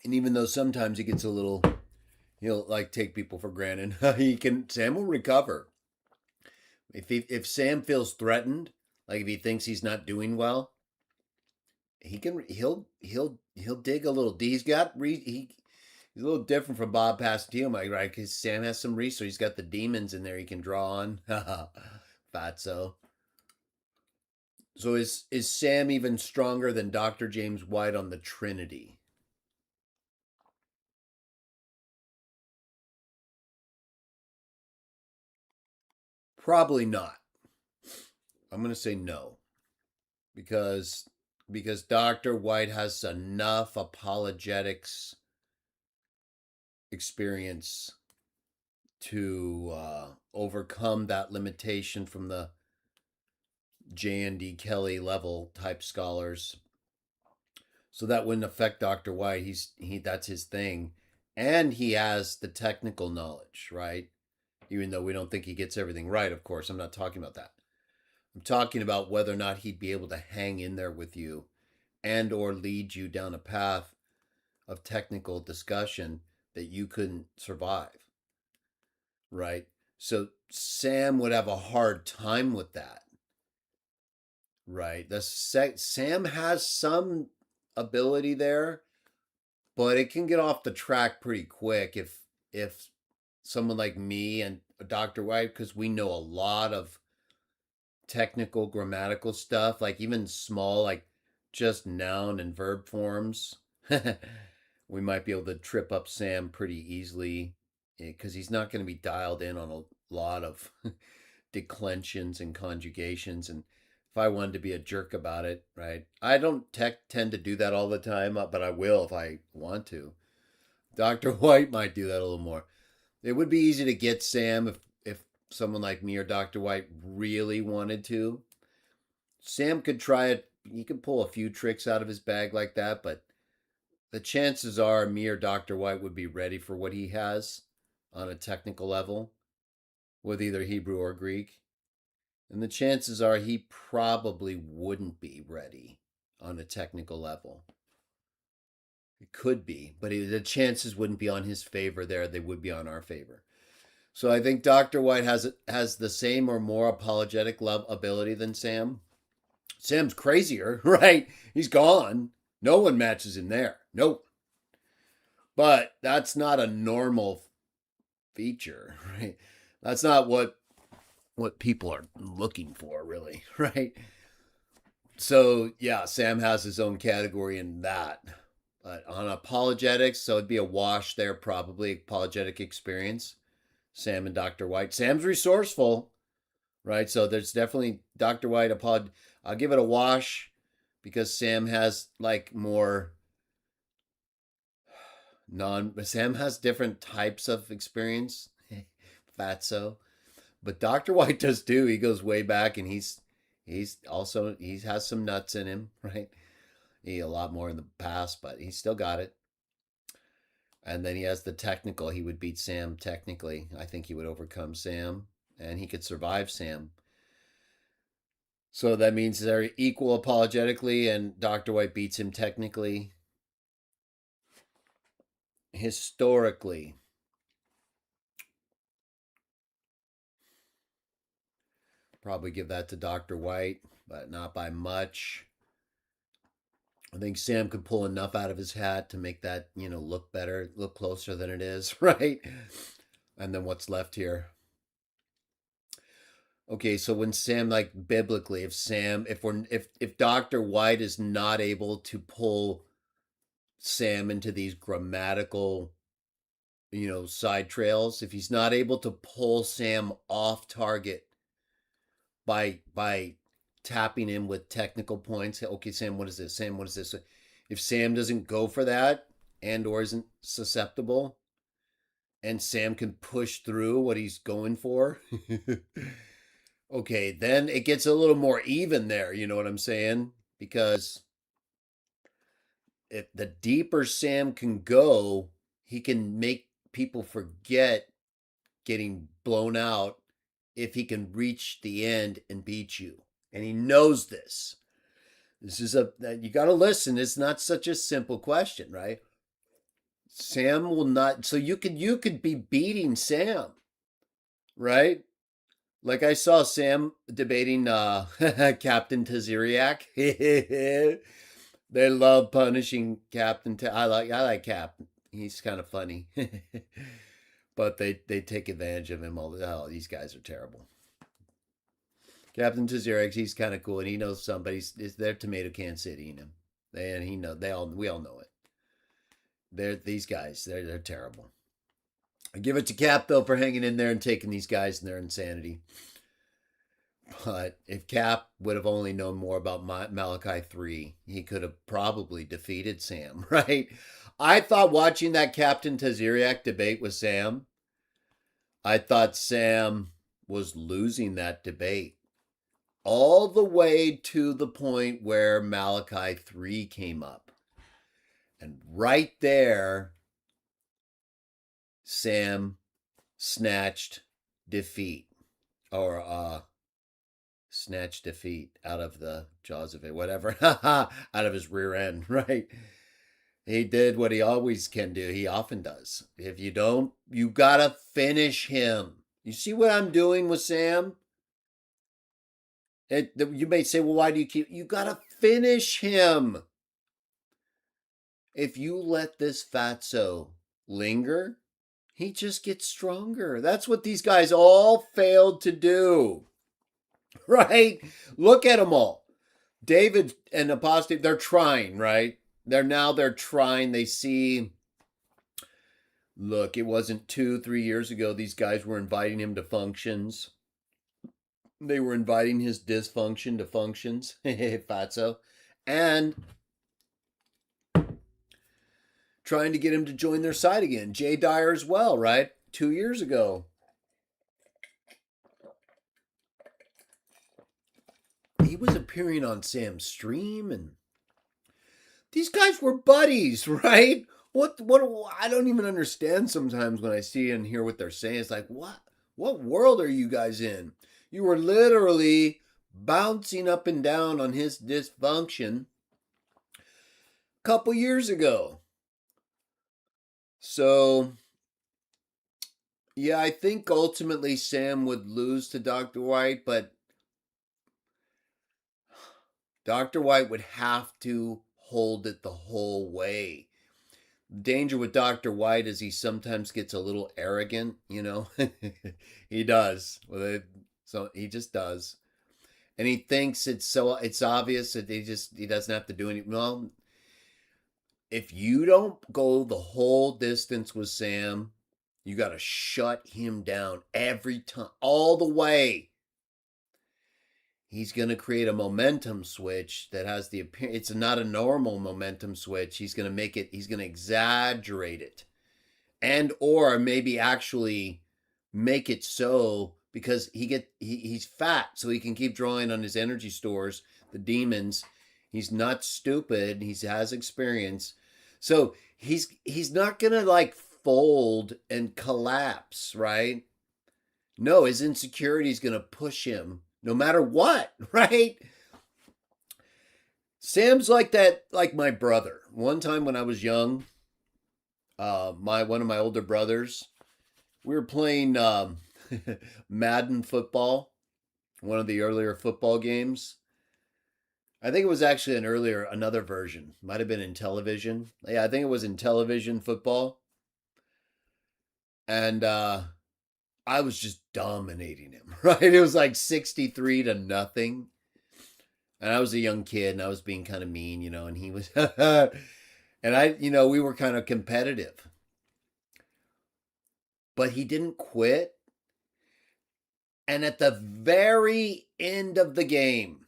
And even though sometimes he gets a little, he'll like take people for granted. Sam will recover. If Sam feels threatened, like if he thinks he's not doing well, he'll dig a little. He's a little different from Bob Pastillo, right? Because Sam has some research. He's got the demons in there he can draw on. Fatso. So is Sam even stronger than Dr. James White on the Trinity? Probably not. I'm going to say no. Because Dr. White has enough apologetics experience to overcome that limitation from the J.N.D. Kelly level type scholars. So that wouldn't affect Dr. White. That's his thing. And he has the technical knowledge, right? Even though we don't think he gets everything right, of course. I'm not talking about that. I'm talking about whether or not he'd be able to hang in there with you and or lead you down a path of technical discussion that you couldn't survive, right? So Sam would have a hard time with that, right? Sam has some ability there, but it can get off the track pretty quick if someone like me and Dr. White, because we know a lot of technical grammatical stuff, like even small, like just noun and verb forms. We might be able to trip up Sam pretty easily because he's not going to be dialed in on a lot of declensions and conjugations. And if I wanted to be a jerk about it, right? I don't tend to do that all the time, but I will if I want to. Dr. White might do that a little more. It would be easy to get Sam if someone like me or Dr. White really wanted to. Sam could try it. He could pull a few tricks out of his bag like that, but the chances are me or Dr. White would be ready for what he has on a technical level with either Hebrew or Greek. And the chances are he probably wouldn't be ready on a technical level. It could be, but the chances wouldn't be on his favor there. They would be on our favor. So I think Dr. White has the same or more apologetic ability than Sam. Sam's crazier, right? He's gone. No one matches him there. Nope. But that's not a normal feature, right? That's not what people are looking for, really, right? So yeah, Sam has his own category in that. But on apologetics, so it'd be a wash there, probably apologetic experience. Sam and Dr. White. Sam's resourceful, right? So there's definitely Dr. White. I'll give it a wash because Sam has like more Sam has different types of experience. Fatso. But Dr. White does too. He goes way back and he's also he has some nuts in him, right? He a lot more in the past, but he still got it. And then he has the technical. He would beat Sam technically. I think he would overcome Sam and he could survive Sam. So that means they're equal apologetically and Dr. White beats him technically. Historically, probably give that to Dr. White, but not by much. I think Sam could pull enough out of his hat to make that, look better, look closer than it is, right? And then what's left here? Okay, so when Sam, like biblically, if Dr. White is not able to pull Sam into these grammatical, side trails, if he's not able to pull Sam off target by tapping him with technical points. Okay, Sam, what is this? Sam, what is this? If Sam doesn't go for that and or isn't susceptible, and Sam can push through what he's going for, okay, then it gets a little more even there. You know what I'm saying? Because if the deeper Sam can go, he can make people forget getting blown out if he can reach the end and beat you. And he knows this. This is you got to listen. It's not such a simple question, right? Sam will not. So you could be beating Sam, right? Like I saw Sam debating Captain Taziriak. They love punishing Captain. I like Captain. He's kind of funny, but they take advantage of him all the. Oh, these guys are terrible. Captain Taziriak, he's kind of cool, and he knows somebody's. Their tomato can sit eating him, and we all know it. These guys. They're terrible. I give it to Cap though for hanging in there and taking these guys and their insanity. But if Cap would have only known more about Malachi 3, he could have probably defeated Sam, right? I thought watching that Captain Taziriak debate with Sam, I thought Sam was losing that debate all the way to the point where Malachi 3 came up. And right there, Sam snatched defeat or snatched defeat out of the jaws of it, whatever, out of his rear end, right? He did what he always can do. He often does. If you don't, you gotta finish him. You see what I'm doing with Sam? You may say, well, why do you keep... You gotta finish him. If you let this fatso linger, he just gets stronger. That's what these guys all failed to do. Right? Look at them all. David and Apostate, they're trying, right? They're trying. They see, look, it wasn't 2-3 years ago. These guys were inviting him to functions. They were inviting his dysfunction to functions. Fatso. And trying to get him to join their side again. Jay Dyer as well, right? 2 years ago. He was appearing on Sam's stream, and these guys were buddies, right? What I don't even understand sometimes when I see and hear what they're saying. It's like, what world are you guys in? You were literally bouncing up and down on his dysfunction a couple years ago. So, yeah, I think ultimately Sam would lose to Dr. White, but Dr. White would have to hold it the whole way. Danger with Dr. White is he sometimes gets a little arrogant, He does. So he just does. And he thinks it's obvious that he doesn't have to do anything. Well, if you don't go the whole distance with Sam, you got to shut him down every time, all the way. He's going to create a momentum switch that has the appearance. It's not a normal momentum switch. He's going to make it, he's going to exaggerate it. And or maybe actually make it so because he's fat, so he can keep drawing on his energy stores, the demons. He's not stupid. He has experience. So he's not going to like fold and collapse, right? No, his insecurity is going to push him no matter what, right? Sam's like that, like my brother. One time when I was young, one of my older brothers, we were playing Madden football, one of the earlier football games. I think it was actually another version. Might have been in television. Yeah, I think it was in television football. And I was just dominating him, right? It was like 63 to nothing. And I was a young kid and I was being kind of mean, and he was, and we were kind of competitive. But he didn't quit. And at the very end of the game,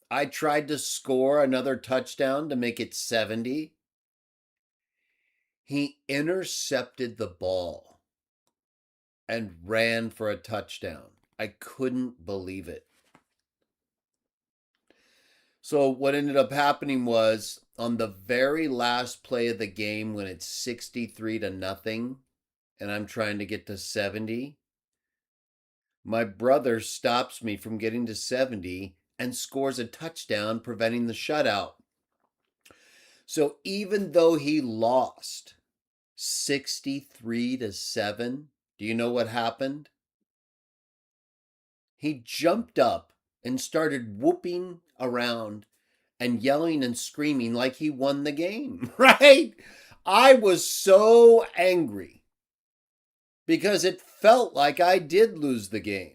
I tried to score another touchdown to make it 70. He intercepted the ball and ran for a touchdown. I couldn't believe it. So what ended up happening was on the very last play of the game when it's 63 to nothing and I'm trying to get to 70, my brother stops me from getting to 70 and scores a touchdown, preventing the shutout. So even though he lost 63 to 7, do you know what happened? He jumped up and started whooping around and yelling and screaming like he won the game, right? I was so angry because it felt like I did lose the game.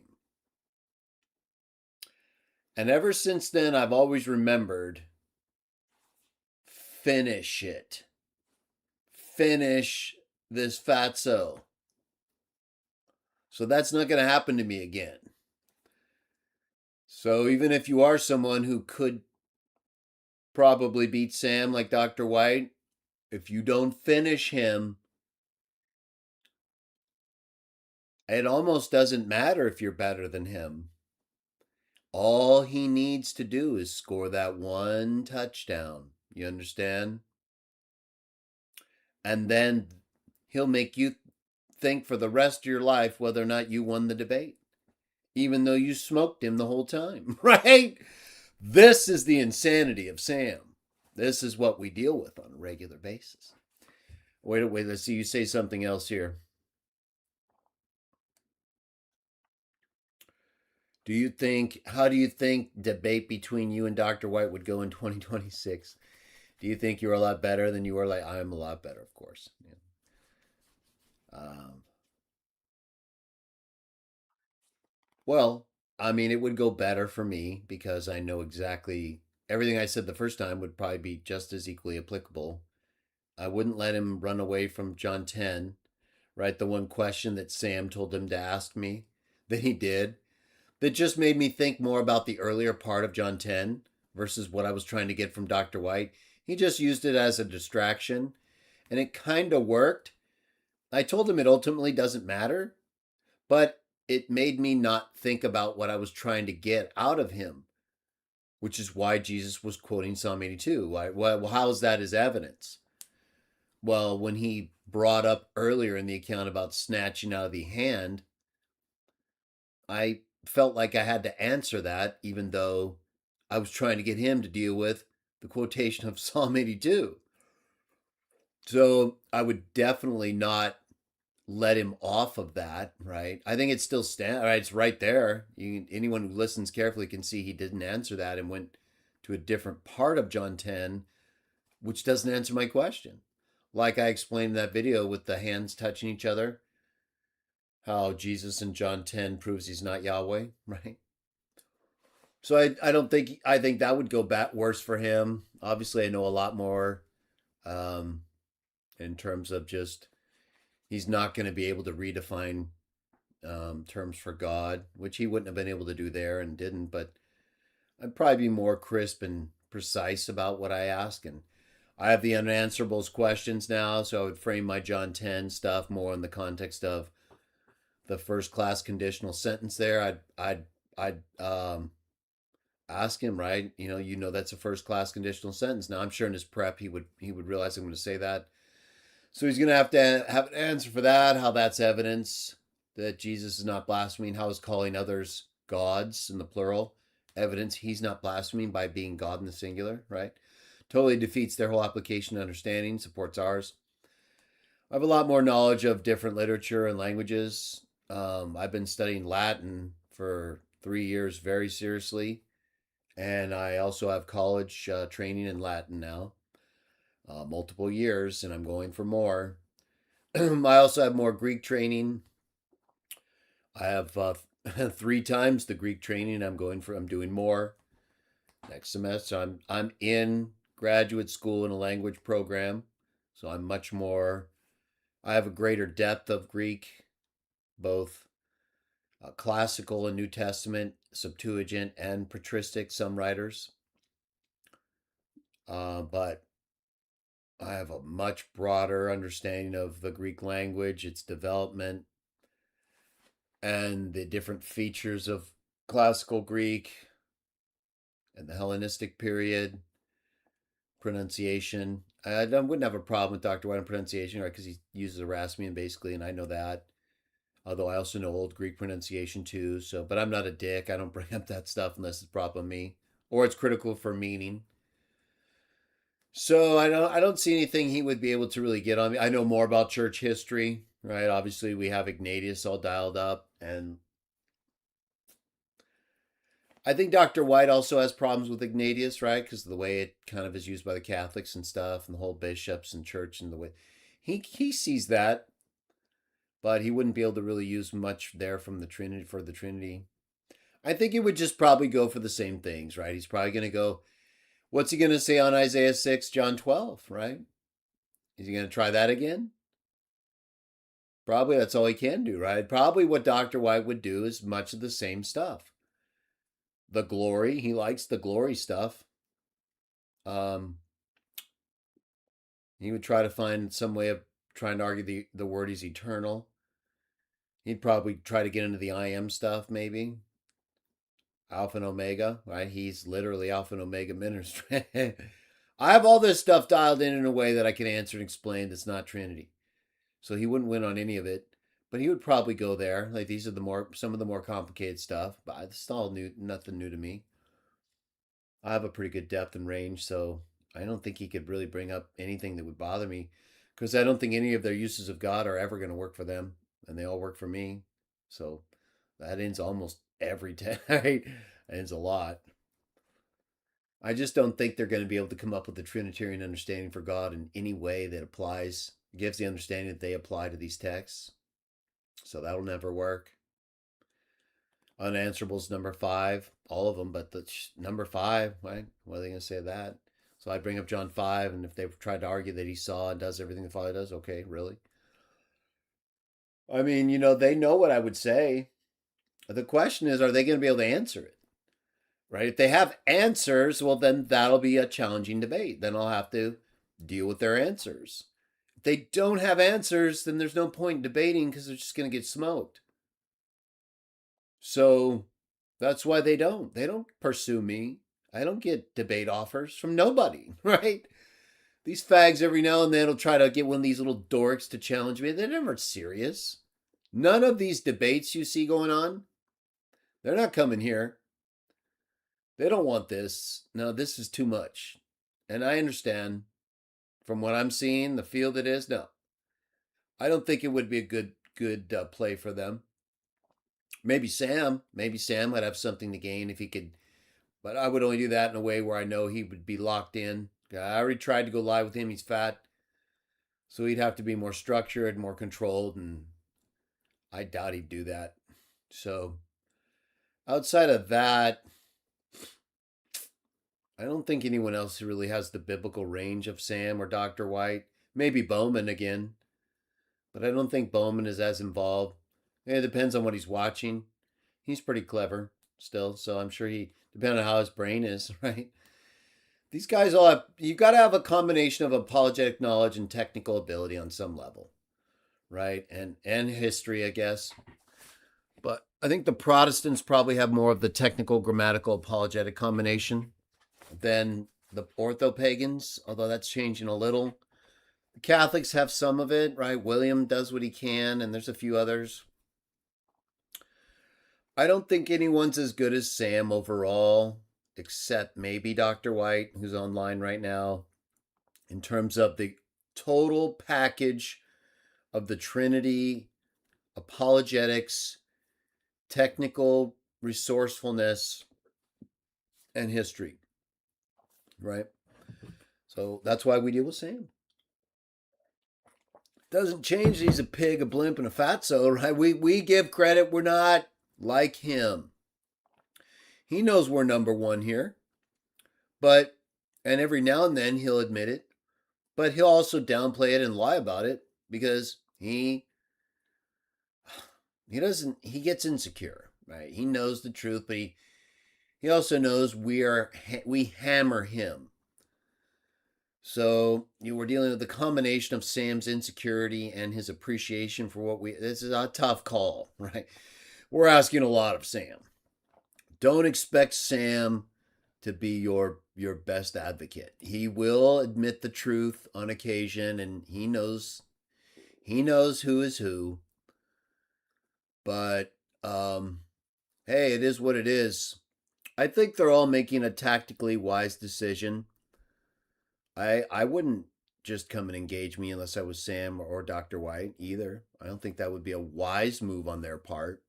And ever since then, I've always remembered, finish it. Finish this fatso. So that's not going to happen to me again. So even if you are someone who could probably beat Sam like Dr. White, if you don't finish him, it almost doesn't matter if you're better than him. All he needs to do is score that one touchdown. You understand? And then he'll make you think for the rest of your life whether or not you won the debate, even though you smoked him the whole time, right? This is the insanity of Sam. This is what we deal with on a regular basis. Wait, let's see you say something else here. How do you think debate between you and Dr. White would go in 2026? Do you think you're a lot better than you were? Like, I'm a lot better, of course. Yeah. Well, I mean, it would go better for me because I know exactly everything I said the first time would probably be just as equally applicable. I wouldn't let him run away from John 10, right? The one question that Sam told him to ask me that he did. That just made me think more about the earlier part of John 10 versus what I was trying to get from Dr. White. He just used it as a distraction, and it kind of worked. I told him it ultimately doesn't matter, but it made me not think about what I was trying to get out of him, which is why Jesus was quoting Psalm 82. Well, how is that as evidence? Well, when he brought up earlier in the account about snatching out of the hand, I felt like I had to answer that, even though I was trying to get him to deal with the quotation of Psalm 82. So I would definitely not let him off of that, right? I think it's still right, it's right there. Anyone who listens carefully can see he didn't answer that and went to a different part of John 10, which doesn't answer my question. Like I explained in that video with the hands touching each other, how Jesus in John 10 proves he's not Yahweh, right? So I think that would go back worse for him. Obviously, I know a lot more um, in terms of just he's not going to be able to redefine terms for God, which he wouldn't have been able to do there and didn't. But I'd probably be more crisp and precise about what I ask. And I have the unanswerables questions now, so I would frame my John 10 stuff more in the context of the first class conditional sentence there. I'd ask him, right? That's a first class conditional sentence. Now I'm sure in his prep he would realize I'm going to say that. So he's going to have an answer for that, how that's evidence that Jesus is not blaspheming, how is calling others gods in the plural evidence he's not blaspheming by being God in the singular, right? Totally defeats their whole application and understanding, supports ours. I have a lot more knowledge of different literature and languages. I've been studying Latin for 3 years very seriously, and I also have college training in Latin now, multiple years, and I'm going for more. I also have more Greek training. I have 3 times the Greek training. I'm doing more next semester. I'm in graduate school in a language program, so I'm much more. I have a greater depth of Greek, both classical and New Testament, Septuagint, and patristic. Some writers, but I have a much broader understanding of the Greek language, its development, and the different features of classical Greek and the Hellenistic period, pronunciation. I wouldn't have a problem with Dr. White on pronunciation, right? Because he uses Erasmian basically, and I know that. Although I also know Old Greek pronunciation too. So, but I'm not a dick. I don't bring up that stuff unless it's proper on me or it's critical for meaning. So I don't see anything he would be able to really get on me. I know more about church history, right? Obviously, we have Ignatius all dialed up, and I think Dr. White also has problems with Ignatius, right? Because of the way it kind of is used by the Catholics and stuff, and the whole bishops and church and the way he sees that, but he wouldn't be able to really use much there from the Trinity for the Trinity. I think he would just probably go for the same things, right? He's probably going to go, what's he going to say on Isaiah 6, John 12, right? Is he going to try that again? Probably that's all he can do, right? Probably what Dr. White would do is much of the same stuff. The glory, he likes the glory stuff. Um, he would try to find some way of trying to argue the word is eternal. He'd probably try to get into the I am stuff, maybe. Alpha and Omega, right? He's literally Alpha and Omega ministry. I have all this stuff dialed in a way that I can answer and explain that's not Trinity. So he wouldn't win on any of it, but he would probably go there. Like these are some of the more complicated stuff, but it's all new, nothing new to me. I have a pretty good depth and range, so I don't think he could really bring up anything that would bother me, because I don't think any of their uses of God are ever going to work for them, and they all work for me. So that ends almost every time. Right? That ends a lot. I just don't think they're going to be able to come up with a Trinitarian understanding for God in any way that gives the understanding that they apply to these texts. So that'll never work. Unanswerables number 5, all of them, but the number 5, right? What are they going to say to that? So I bring up John 5, and if they've tried to argue that he saw and does everything the Father does, okay, really? I mean, they know what I would say. The question is, are they going to be able to answer it? Right? If they have answers, well, then that'll be a challenging debate. Then I'll have to deal with their answers. If they don't have answers, then there's no point in debating because they're just going to get smoked. So that's why they don't. They don't pursue me. I don't get debate offers from nobody, right? These fags every now and then will try to get one of these little dorks to challenge me. They're never serious. None of these debates you see going on, they're not coming here. They don't want this. No, this is too much. And I understand from what I'm seeing, the field it is. No, I don't think it would be a good play for them. Maybe Sam would have something to gain if he could, but I would only do that in a way where I know he would be locked in. I already tried to go live with him. He's fat, so he'd have to be more structured, more controlled, and I doubt he'd do that. So outside of that, I don't think anyone else really has the biblical range of Sam or Dr. White. Maybe Bowman again, but I don't think Bowman is as involved. It depends on what he's watching. He's pretty clever still, so I'm sure he, depending on how his brain is, right? These guys all have, you've got to have a combination of apologetic knowledge and technical ability on some level, right? And history, I guess. But I think the Protestants probably have more of the technical, grammatical, apologetic combination than the ortho-pagans, although that's changing a little. The Catholics have some of it, right? William does what he can, and there's a few others. I don't think anyone's as good as Sam overall, except maybe Dr. White, who's online right now, in terms of the total package of the Trinity, apologetics, technical resourcefulness, and history, right? So that's why we deal with Sam. Doesn't change he's a pig, a blimp, and a fatso, right? We give credit. We're not like him. He knows we're number one here. But, and every now and then he'll admit it, but he'll also downplay it and lie about it because he gets insecure, right? He knows the truth, but he also knows we hammer him. So you were dealing with the combination of Sam's insecurity and his appreciation for this is a tough call, right? We're asking a lot of Sam. Don't expect Sam to be your best advocate. He will admit the truth on occasion, and he knows who is who. But hey, it is what it is. I think they're all making a tactically wise decision. I wouldn't just come and engage me unless I was Sam or Dr. White either. I don't think that would be a wise move on their part.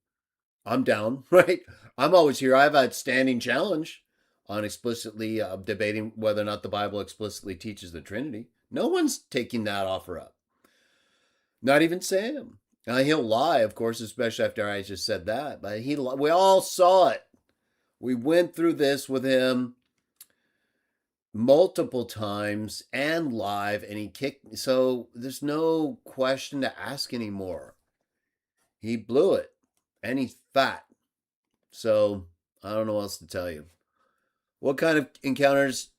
I'm down, right? I'm always here. I have a standing challenge on explicitly debating whether or not the Bible explicitly teaches the Trinity. No one's taking that offer up. Not even Sam. He'll lie, of course, especially after I just said that. But we all saw it. We went through this with him multiple times and live, and he kicked. So there's no question to ask anymore. He blew it, and he's fat. So I don't know what else to tell you. What kind of encounters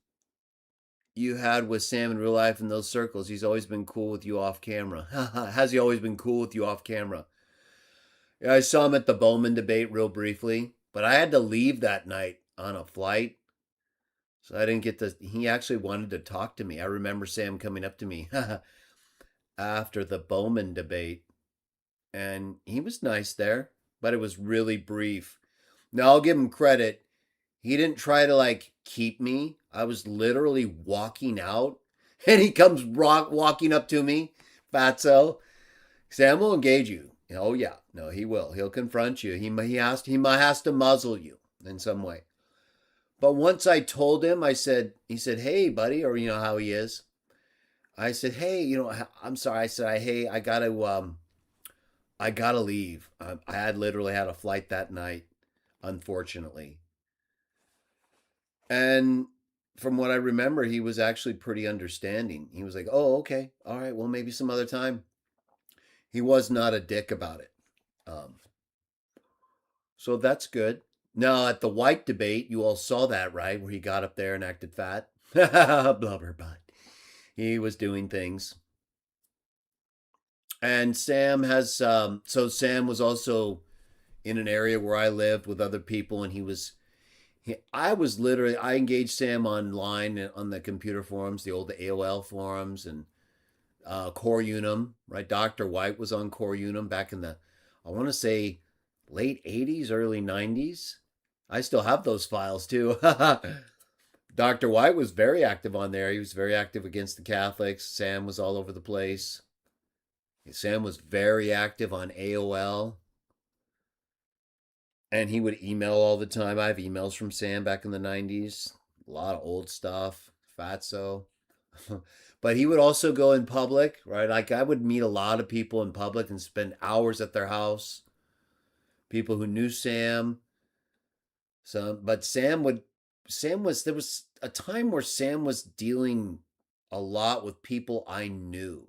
you had with Sam in real life in those circles? He's always been cool with you off camera. Has he always been cool with you off camera? Yeah, I saw him at the Bowman debate real briefly, but I had to leave that night on a flight. So I didn't get to, he actually wanted to talk to me. I remember Sam coming up to me after the Bowman debate. And he was nice there, but it was really brief. Now I'll give him credit. He didn't try to keep me. I was literally walking out and he comes walking up to me. Fatso. Sam will engage you. Oh yeah. No, he will. He'll confront you. He has to muzzle you in some way. But once I told him, he said, "Hey, buddy," or how he is. I said, "Hey, I'm sorry." I said, "Hey, I gotta leave. I had literally had a flight that night, unfortunately." And from what I remember, he was actually pretty understanding. He was like, "Oh, okay, all right, well, maybe some other time." He was not a dick about it. So that's good. Now, at the White debate, you all saw that, right? Where he got up there and acted fat. Blubber butt. He was doing things. And Sam has, so Sam was also in an area where I lived with other people, and I engaged Sam online on the computer forums, the old AOL forums, and Core Unum, right? Dr. White was on Core Unum back in I want to say, late 80s, early 90s. I still have those files too. Dr. White was very active on there. He was very active against the Catholics. Sam was all over the place. Sam was very active on AOL. And he would email all the time. I have emails from Sam back in the 90s. A lot of old stuff. Fatso. But he would also go in public, right? I would meet a lot of people in public and spend hours at their house. People who knew Sam. But Sam would there was a time where Sam was dealing a lot with people I knew,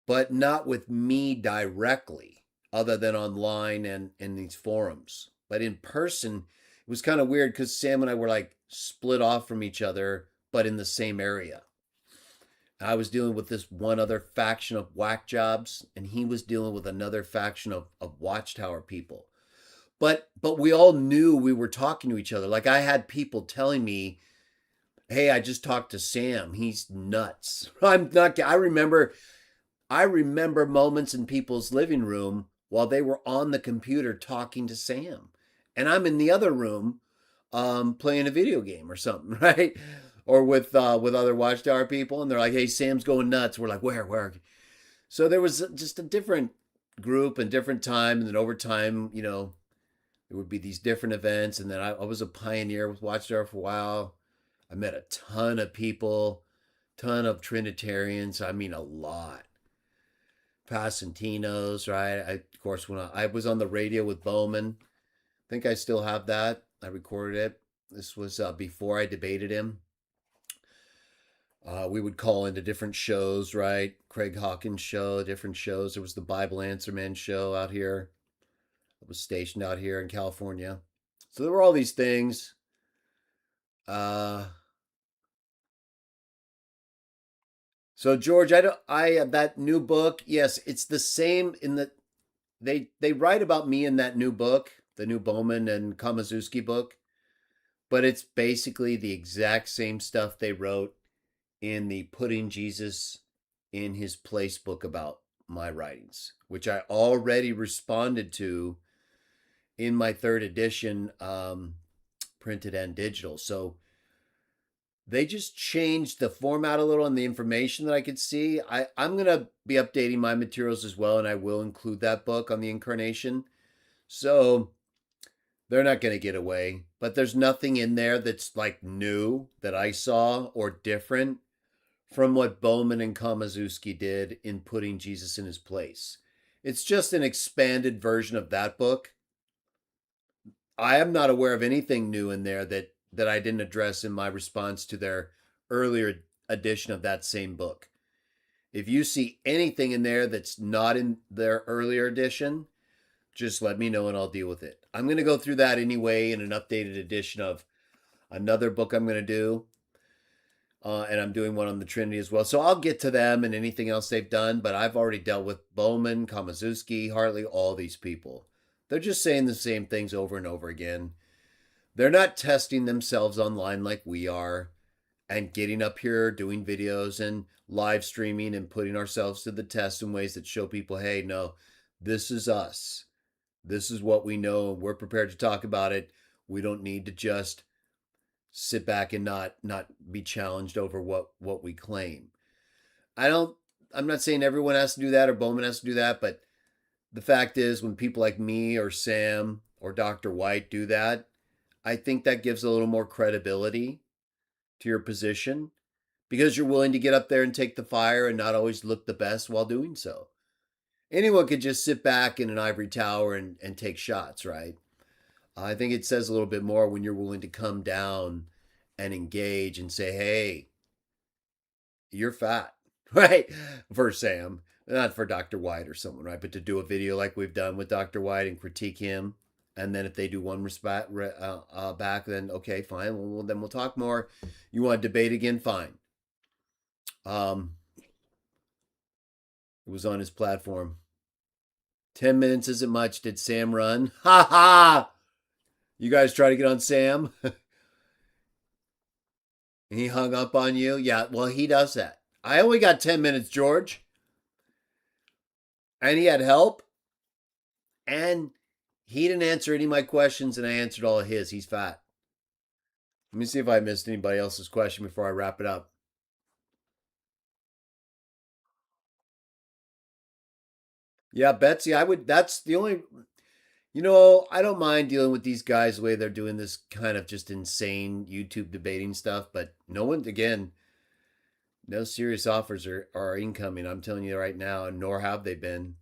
but not with me directly, other than online and in these forums. But in person, it was kind of weird because Sam and I were like split off from each other, but in the same area. I was dealing with this one other faction of whack jobs, and he was dealing with another faction of watchtower people. But we all knew we were talking to each other. Like I had people telling me, "Hey, I just talked to Sam. He's nuts." I'm not. I remember moments in people's living room while they were on the computer talking to Sam, and I'm in the other room, playing a video game or something, right? Or with other Watchtower people, and they're like, "Hey, Sam's going nuts." We're like, "Where?" So there was just a different group and different time, and then over time, there would be these different events, and then I was a pioneer with Watchtower for a while. I met a ton of people, ton of Trinitarians. I mean, a lot. Pasentinos, right? Of course, when I was on the radio with Bowman, I think I still have that. I recorded it. This was before I debated him. We would call into different shows, right? Craig Hawkins' show, different shows. There was the Bible Answer Man show out here. It was stationed out here in California. So there were all these things. Uh, so George, I that new book. Yes, it's the same in the they write about me in that new book, the new Bowman and Kamazuski book, but it's basically the exact same stuff they wrote in the Putting Jesus in His Place book about my writings, which I already responded to in my third edition, printed and digital. So they just changed the format a little and the information that I could see. I'm going to be updating my materials as well, and I will include that book on the incarnation. So they're not going to get away, but there's nothing in there that's like new that I saw or different from what Bowman and Kamazuski did in Putting Jesus in His Place. It's just an expanded version of that book. I am not aware of anything new in there that I didn't address in my response to their earlier edition of that same book. If you see anything in there that's not in their earlier edition, just let me know and I'll deal with it. I'm going to go through that anyway in an updated edition of another book I'm going to do. And I'm doing one on the Trinity as well. So I'll get to them and anything else they've done, but I've already dealt with Bowman, Kamazuski, Hartley, all these people. They're just saying the same things over and over again. They're not testing themselves online like we are and getting up here doing videos and live streaming and putting ourselves to the test in ways that show people, hey, no, this is us. This is what we know, and we're prepared to talk about it. We don't need to just sit back and not be challenged over what we claim. I'm not saying everyone has to do that or Bowman has to do that, but the fact is when people like me or Sam or Dr. White do that, I think that gives a little more credibility to your position because you're willing to get up there and take the fire and not always look the best while doing so. Anyone could just sit back in an ivory tower and take shots, right? I think it says a little bit more when you're willing to come down and engage and say, hey, you're fat, right? For Sam, not for Dr. White or someone, right? But to do a video like we've done with Dr. White and critique him. And then if they do one back, then okay, fine. Well, then we'll talk more. You want to debate again? Fine. It was on his platform. 10 minutes isn't much. Did Sam run? Ha ha! You guys try to get on Sam? He hung up on you? Yeah, well, he does that. I only got 10 minutes, George. And he had help. And he didn't answer any of my questions, and I answered all of his. He's fat. Let me see if I missed anybody else's question before I wrap it up. Yeah, Betsy, that's the only, I don't mind dealing with these guys the way they're doing this kind of just insane YouTube debating stuff, but no one, again, no serious offers are incoming. I'm telling you right now, and nor have they been.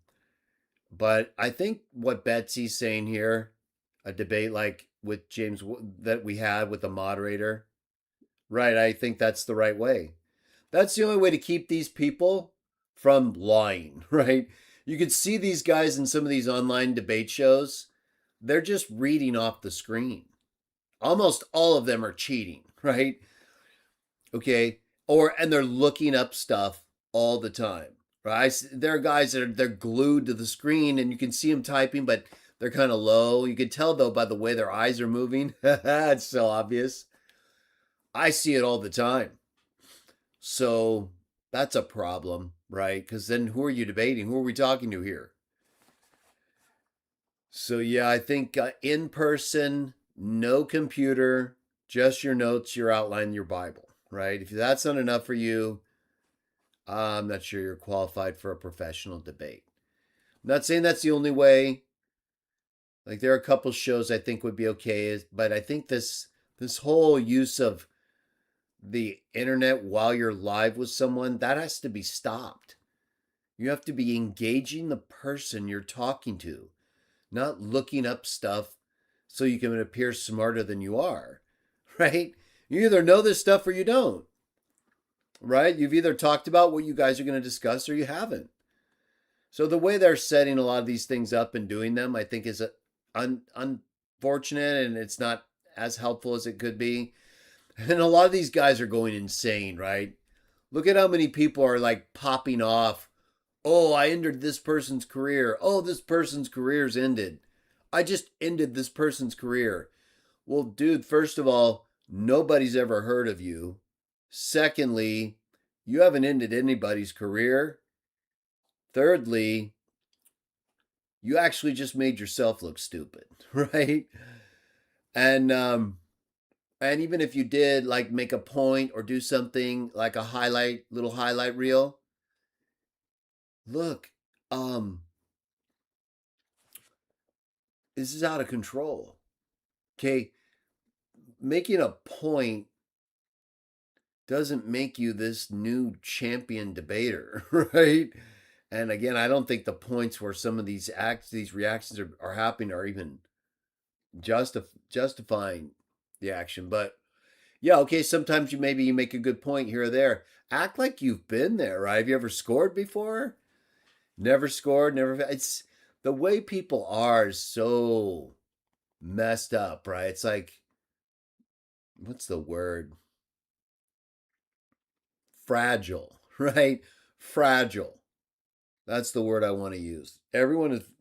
But I think what Betsy's saying here, a debate like with James that we had with the moderator. Right, I think that's the right way. That's the only way to keep these people from lying, right? You could see these guys in some of these online debate shows. They're just reading off the screen. Almost all of them are cheating, right? Okay. And they're looking up stuff all the time, right? There are guys that they're glued to the screen and you can see them typing, but they're kind of low. You can tell though by the way their eyes are moving. It's so obvious. I see it all the time. So that's a problem, right? Because then who are you debating? Who are we talking to here? So yeah, I think in person, no computer, just your notes, your outline, your Bible, right? If that's not enough for you, I'm not sure you're qualified for a professional debate. I'm not saying that's the only way. Like there are a couple shows I think would be okay, but I think this whole use of the internet while you're live with someone, that has to be stopped. You have to be engaging the person you're talking to, not looking up stuff so you can appear smarter than you are, right? You either know this stuff or you don't, right? You've either talked about what you guys are going to discuss or you haven't. So the way they're setting a lot of these things up and doing them, I think is unfortunate, and it's not as helpful as it could be. And a lot of these guys are going insane, right? Look at how many people are like popping off. Oh, I ended this person's career. Oh, this person's career's ended. I just ended this person's career. Well, dude, first of all, nobody's ever heard of you. Secondly, you haven't ended anybody's career. Thirdly, you actually just made yourself look stupid, right? And even if you did like make a point or do something like a little highlight reel, look, this is out of control. Okay, making a point doesn't make you this new champion debater, right? And again, I don't think the points where some of these reactions are happening are even justifying the action. But yeah, okay, sometimes you make a good point here or there. Act like you've been there, right? Have you ever scored before? Never scored, never. It's the way people are is so messed up, right? It's like, what's the word? Fragile, right? Fragile. That's the word I want to use. A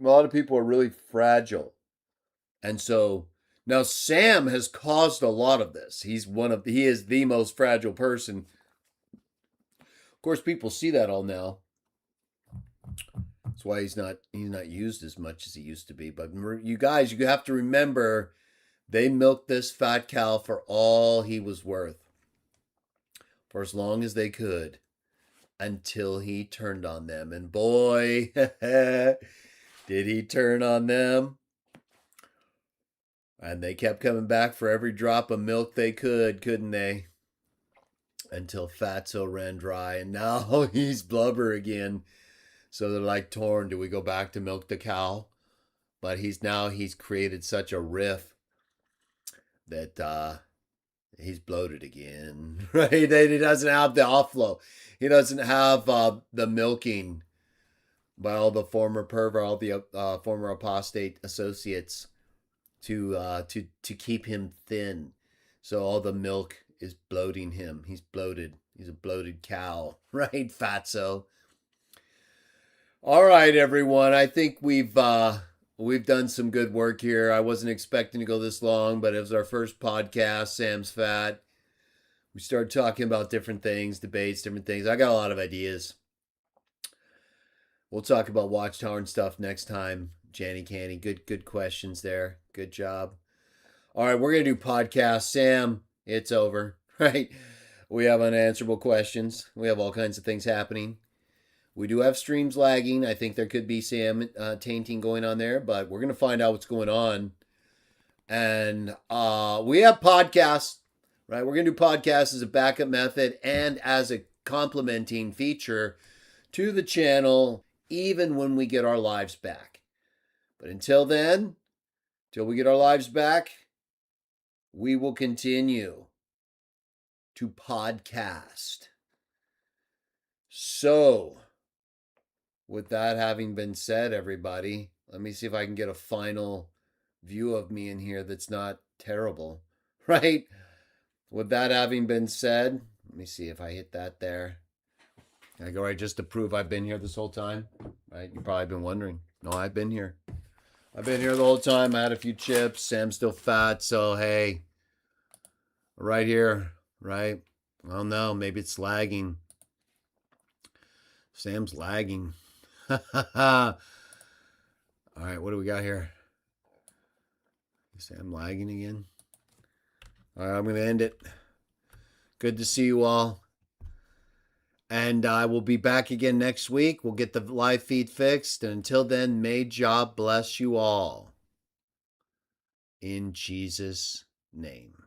lot of people are really fragile. And so now Sam has caused a lot of this. He is the most fragile person. Of course, people see that all now. That's why he's not used as much as he used to be. But you guys, you have to remember, they milked this fat cow for all he was worth, for as long as they could, until he turned on them. And boy, did he turn on them. And they kept coming back for every drop of milk they could, couldn't they? Until Fatso ran dry, and now he's blubber again. So they're like torn. Do we go back to milk the cow? But he's created such a riff that he's bloated again, right? He doesn't have the offload. He doesn't have the milking by all the former pervert, all the former apostate associates to keep him thin. So all the milk is bloating him. He's bloated. He's a bloated cow, right, Fatso? All right, everyone. I think we've done some good work here. I wasn't expecting to go this long, but it was our first podcast. Sam's fat. We started talking about different things, debates, different things. I got a lot of ideas. We'll talk about Watchtower and stuff next time. Janny Canny, good questions there. Good job. All right, we're gonna do podcast. Sam, it's over, right? We have unanswerable questions. We have all kinds of things happening. We do have streams lagging. I think there could be Sam tainting going on there, but we're gonna find out what's going on. And we have podcasts, right? We're gonna do podcasts as a backup method and as a complementing feature to the channel, even when we get our lives back. But until then, till we get our lives back, we will continue to podcast. So, with that having been said, everybody, let me see if I can get a final view of me in here that's not terrible, right? With that having been said, let me see if I hit that there. I go right just to prove I've been here this whole time, right? You've probably been wondering. No, I've been here. I've been here the whole time. I had a few chips. Sam's still fat, so hey, right here, right? I don't know. Maybe it's lagging. Sam's lagging. All right, what do we got here? Sam lagging again. All right, I'm going to end it. Good to see you all. And I will be back again next week. We'll get the live feed fixed. And until then, may Jah bless you all. In Jesus' name.